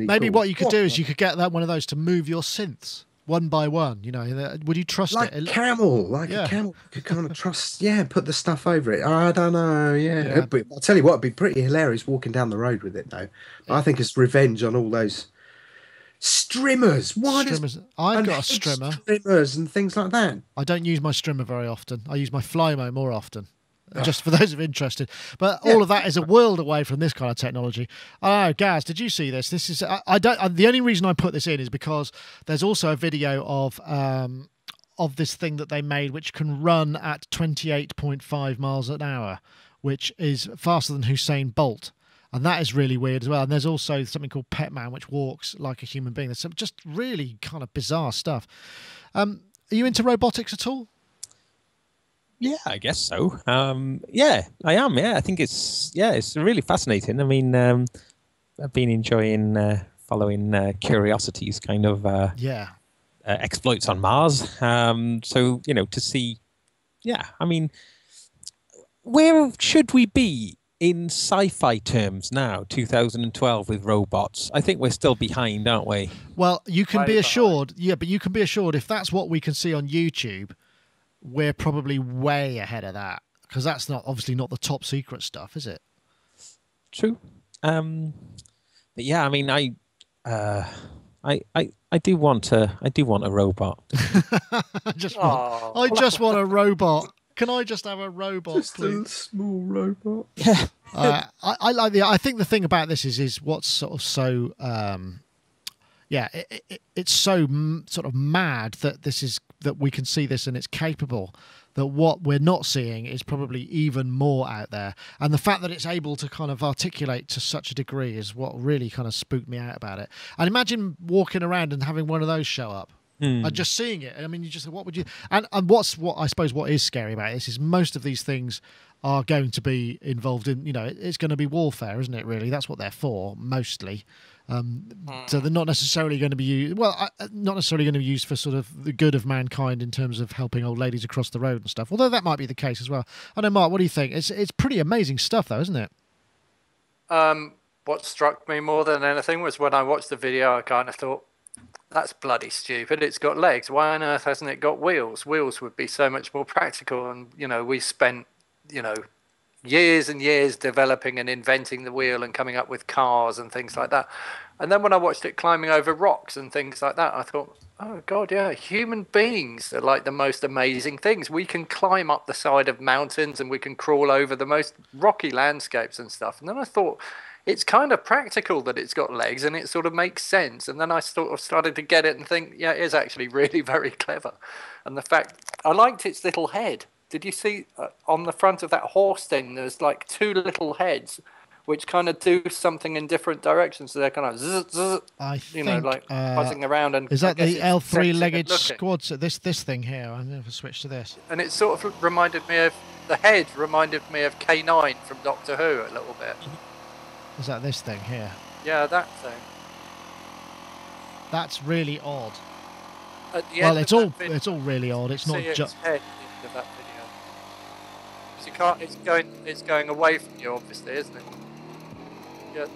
Maybe cool. what you could do is you could get one of those to move your synths one by one. You know, would you trust like it? A camel, a camel. You could kind of trust, put the stuff over it. I don't know, But I'll tell you what, it'd be pretty hilarious walking down the road with it, though. I think it's revenge on all those strimmers. I've got a strimmer. Strimmers and things like that. I don't use my strimmer very often. I use my Flymo more often. Just for those who are interested. But all of that is a world away from this kind of technology. Oh, Gaz, did you see this? This is the only reason I put this in is because there's also a video of this thing that they made which can run at 28.5 miles an hour, which is faster than Usain Bolt. And that is really weird as well. And there's also something called Petman, which walks like a human being. There's some just really kind of bizarre stuff. Are you into robotics at all? Yeah, I guess so. Yeah, I am. Yeah, I think it's really fascinating. I mean, I've been enjoying following Curiosity's kind of exploits on Mars. So to see, I mean, where should we be in sci-fi terms now, 2012 with robots? I think we're still behind, aren't we? Well, you can be assured. Yeah, but you can be assured if that's what we can see on YouTube, we're probably way ahead of that, because that's obviously not the top secret stuff, is it? True. But yeah, I mean, I do want a robot. I just want a robot. Can I just have a robot, just please? A small robot. Yeah. I like I think the thing about this is what's sort of so it's so sort of mad that we can see this and it's capable, that what we're not seeing is probably even more out there. And the fact that it's able to kind of articulate to such a degree is what really kind of spooked me out about it. And imagine walking around and having one of those show up. And just seeing it. I mean, you just, what would you... And what I suppose what is scary about this is most of these things are going to be involved in, it's going to be warfare, isn't it, really? That's what they're for, mostly. So they're not necessarily going to be used... Well, not necessarily going to be used for sort of the good of mankind in terms of helping old ladies across the road and stuff, although that might be the case as well. I know, Mark, what do you think? It's pretty amazing stuff, though, isn't it? What struck me more than anything was when I watched the video, I kind of thought, that's bloody stupid. It's got legs. Why on earth hasn't it got wheels? Wheels would be so much more practical. And, we spent, years and years developing and inventing the wheel and coming up with cars and things like that. And then when I watched it climbing over rocks and things like that, I thought, oh, God, yeah, human beings are like the most amazing things. We can climb up the side of mountains and we can crawl over the most rocky landscapes and stuff. And then I thought, it's kind of practical that it's got legs and it sort of makes sense. And then I sort of started to get it and think, yeah, it is actually really very clever. And the fact, I liked its little head. Did you see on the front of that horse thing, there's like two little heads, which kind of do something in different directions. So they're kind of zzz, zzz, like buzzing around. And is that the L3-legged squad? So this thing here. I'm going to switch to this. And it sort of reminded me of the head. Reminded me of K9 from Doctor Who a little bit. Is that this thing here? Yeah, that thing. That's really odd. Well, it's all really odd. It's not just head of that video. So you can't. It's going away from you, obviously, isn't it? Yeah.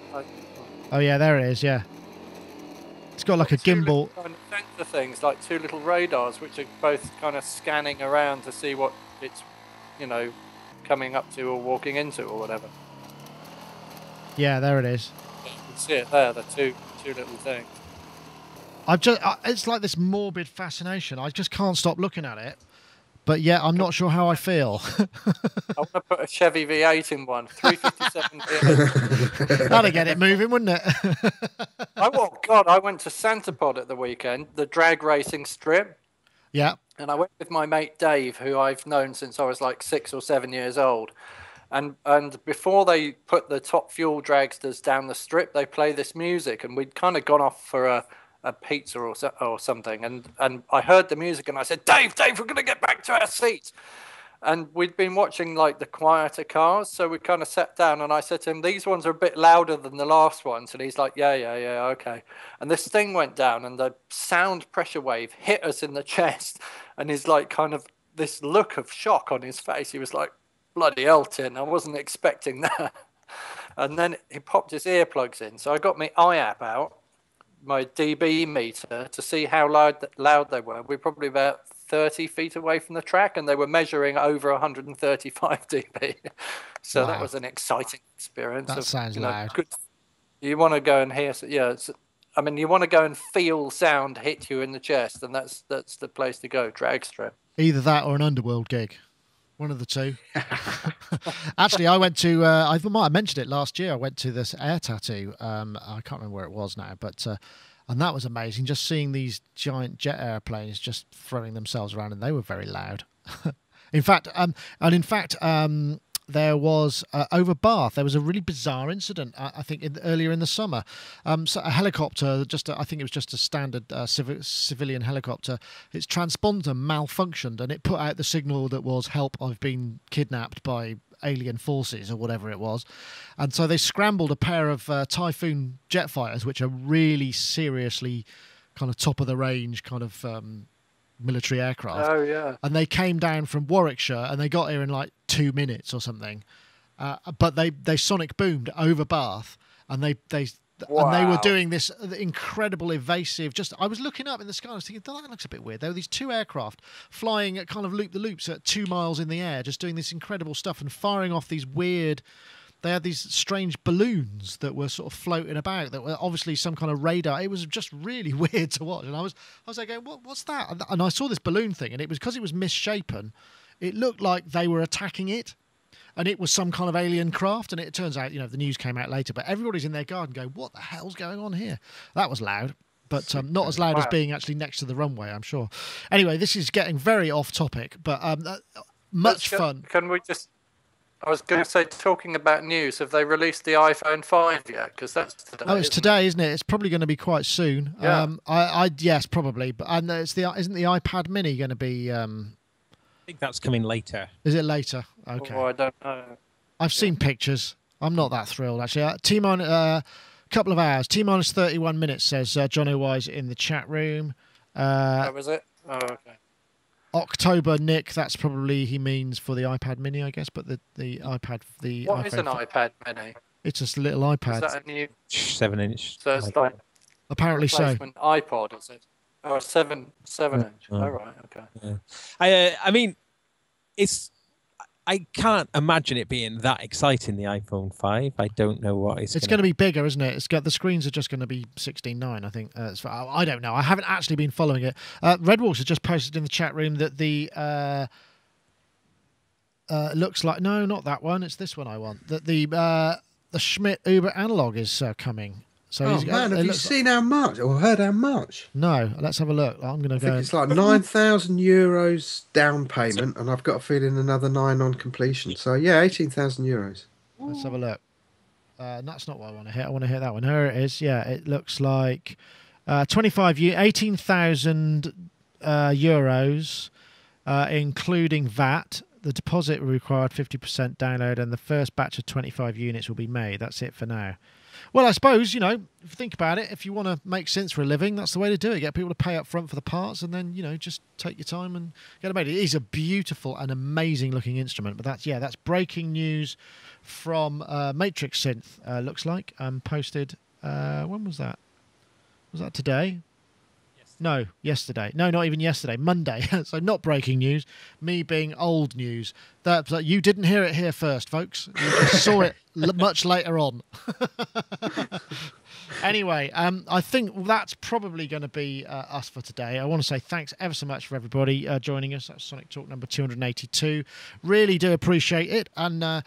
Oh yeah, there it is. Yeah. It's got like a gimbal. Kind of sensor things, like two little radars, which are both kind of scanning around to see what it's, coming up to or walking into or whatever. Yeah, there it is. You can see it there. The two little things. It's like this morbid fascination. I just can't stop looking at it. But yeah, I'm not sure how I feel. I want to put a Chevy V8 in one, 357 V8. That'd get it moving, wouldn't it? I went to Santa Pod at the weekend, the drag racing strip. Yeah. And I went with my mate Dave, who I've known since I was like 6 or 7 years old. And before they put the top fuel dragsters down the strip, they play this music, and we'd kind of gone off for a pizza or something, and I heard the music, and I said, Dave, we're going to get back to our seats. And we'd been watching like the quieter cars, so we kind of sat down, and I said to him, these ones are a bit louder than the last ones. And he's like, yeah, okay. And this thing went down, and the sound pressure wave hit us in the chest, and he's like kind of this look of shock on his face. He was like, bloody hell, Tin, I wasn't expecting that. And then he popped his earplugs in, so I got my iApp out, my dB meter, to see how loud they were. We're probably about 30 feet away from the track, and they were measuring over 135 dB. So wow. That was an exciting experience. That sounds loud. Good. You want to go and hear, you want to go and feel sound hit you in the chest, and that's the place to go, drag strip. Either that or an Underworld gig. One of the two. Actually, I went to, I might have mentioned it last year, I went to this air tattoo. I can't remember where it was now, but and that was amazing. Just seeing these giant jet airplanes just throwing themselves around, and they were very loud. In fact, there was over Bath. There was a really bizarre incident. I think earlier in the summer, so a helicopter, I think it was just a standard civilian helicopter. Its transponder malfunctioned, and it put out the signal that was "Help! I've been kidnapped by alien forces" or whatever it was. And so they scrambled a pair of Typhoon jet fighters, which are really seriously kind of top of the range kind of military aircraft. Oh yeah. And they came down from Warwickshire, and they got here in like 2 minutes or something. But they sonic boomed over Bath, and they were doing this incredible evasive. I was looking up in the sky, I was thinking, that looks a bit weird. There were these two aircraft flying at kind of loop-the-loops at 2 miles in the air, just doing this incredible stuff and firing off these weird. They had these strange balloons that were sort of floating about that were obviously some kind of radar. It was just really weird to watch. And I was like, going, what's that? And I saw this balloon thing, and it was because it was misshapen. It looked like they were attacking it, and it was some kind of alien craft. And it turns out, the news came out later, but everybody's in their garden going, what the hell's going on here? That was loud, but not as loud as being actually next to the runway, I'm sure. Anyway, this is getting very off topic, but much fun. Can we just... I was going to say, talking about news, have they released the iPhone 5 yet? Because that's today. Oh, it's today, isn't it? It's probably going to be quite soon. Yeah. Yes, probably. But isn't the iPad Mini going to be? I think that's coming later. Is it later? Okay. Oh, I don't know. I've seen pictures. I'm not that thrilled actually. Couple of hours. T-minus 31 minutes, says John O'Wise in the chat room. That was it. Oh, okay. October, Nick. That's probably he means for the iPad Mini, I guess. But the iPad, What is an iPad Mini? It's just a little iPad. Is that a new 7-inch? So it's like apparently so. iPod, is it? Oh, 7-inch. Oh. All right, okay. Yeah. I mean, I can't imagine it being that exciting, the iPhone 5. I don't know what it's going to be bigger, isn't it? The screens are just going to be 16:9, I think. I don't know. I haven't actually been following it. Redwalks has just posted in the chat room that the looks like, no, not that one. It's this one I want. That the Schmidt Uber analog is coming. So have you seen how much or heard how much? No, let's have a look. I'm going to go. It's like €9,000 down payment, and I've got a feeling another 9 on completion. So yeah, €18,000. Let's have a look. That's not what I want to hit. I want to hit that one. Here it is. Yeah, it looks like 18,000 euros, including VAT. The deposit required 50% download, and the first batch of 25 units will be made. That's it for now. Well, I suppose, if you think about it, if you want to make synths for a living, that's the way to do it. Get people to pay up front for the parts, and then, just take your time and get it made. It is a beautiful and amazing looking instrument, but that's breaking news from Matrix Synth, looks like. Posted, when was that? Was that today? No, yesterday. No, not even yesterday. Monday. So not breaking news. Me being old news. That you didn't hear it here first, folks. You just saw it much later on. Anyway, I think that's probably going to be us for today. I want to say thanks ever so much for everybody joining us. That's Sonic Talk number 282. Really do appreciate it. And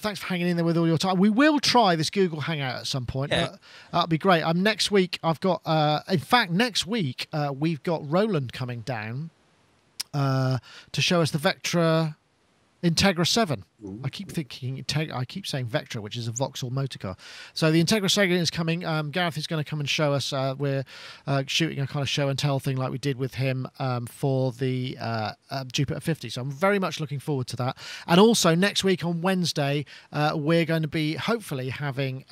thanks for hanging in there with all your time. We will try this Google Hangout at some point. Yeah. That'll be great. Next week, I've got... in fact, next week, we've got Roland coming down to show us the Vectra Integra 7. Ooh. I keep saying Vectra, which is a Vauxhall motor car. So the Integra 7 is coming. Gareth is going to come and show us. We're shooting a kind of show and tell thing like we did with him for the Jupiter 50. So I'm very much looking forward to that. And also next week on Wednesday, we're going to be hopefully having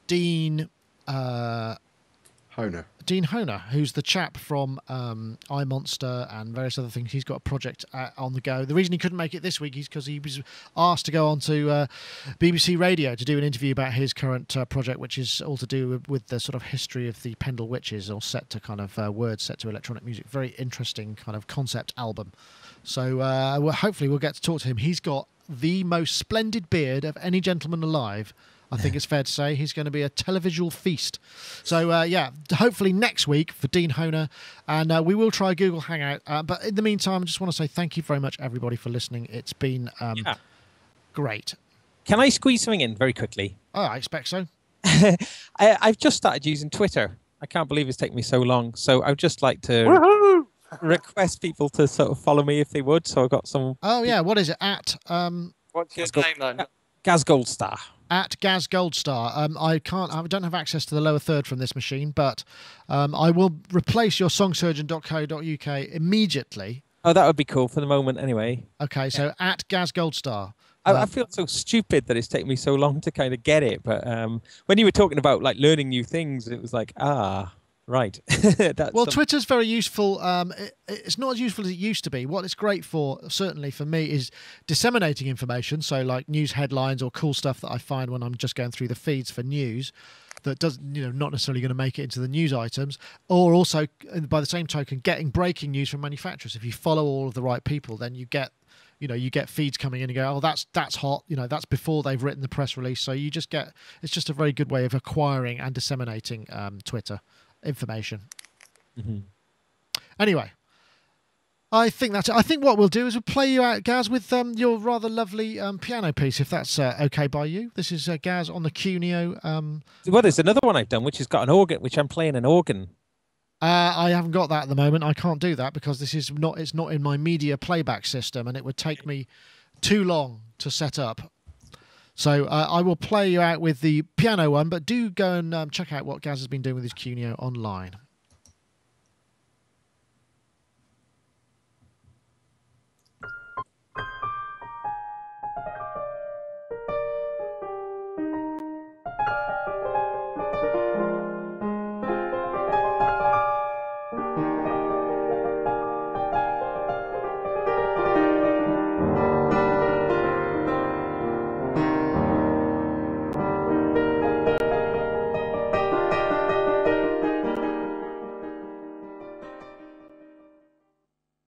Dean Honer, who's the chap from iMonster and various other things. He's got a project on the go. The reason he couldn't make it this week is because he was asked to go on to BBC Radio to do an interview about his current project, which is all to do with the sort of history of the Pendle Witches, all set to kind of words set to electronic music. Very interesting kind of concept album. So hopefully we'll get to talk to him. He's got the most splendid beard of any gentleman alive. I think it's fair to say he's going to be a televisual feast. So, hopefully next week for Dean Honer, and we will try Google Hangout. But in the meantime, I just want to say thank you very much, everybody, for listening. It's been great. Can I squeeze something in very quickly? Oh, I expect so. I've just started using Twitter. I can't believe it's taken me so long. So I'd just like to request people to sort of follow me if they would. So I've got some... Oh, yeah. What is it? At... What's your name, then? Gaz Goldstar. At Gaz Goldstar. I don't have access to the lower third from this machine, but I will replace your songsurgeon.co.uk immediately. Oh, that would be cool for the moment anyway. Okay, so at Gaz Goldstar. I feel so stupid that it's taken me so long to kind of get it, but when you were talking about like learning new things, it was like, right. Twitter's very useful. It's not as useful as it used to be. What it's great for, certainly for me, is disseminating information. So like news headlines or cool stuff that I find when I'm just going through the feeds for news that doesn't, not necessarily going to make it into the news items. Or also, by the same token, getting breaking news from manufacturers. If you follow all of the right people, then you get feeds coming in and go, oh, that's hot. That's before they've written the press release. So you just get, it's just a very good way of acquiring and disseminating Twitter information. Mm-hmm. Anyway, I think that's it. I think what we'll do is we'll play you out, Gaz, with your rather lovely piano piece, if that's okay by you. This is Gaz on the Quneo. Well, there's another one I've done, which has got an organ, which I'm playing an organ. I haven't got that at the moment. I can't do that because it's not in my media playback system, and it would take me too long to set up. So I will play you out with the piano one, but do go and check out what Gaz has been doing with his Quneo online.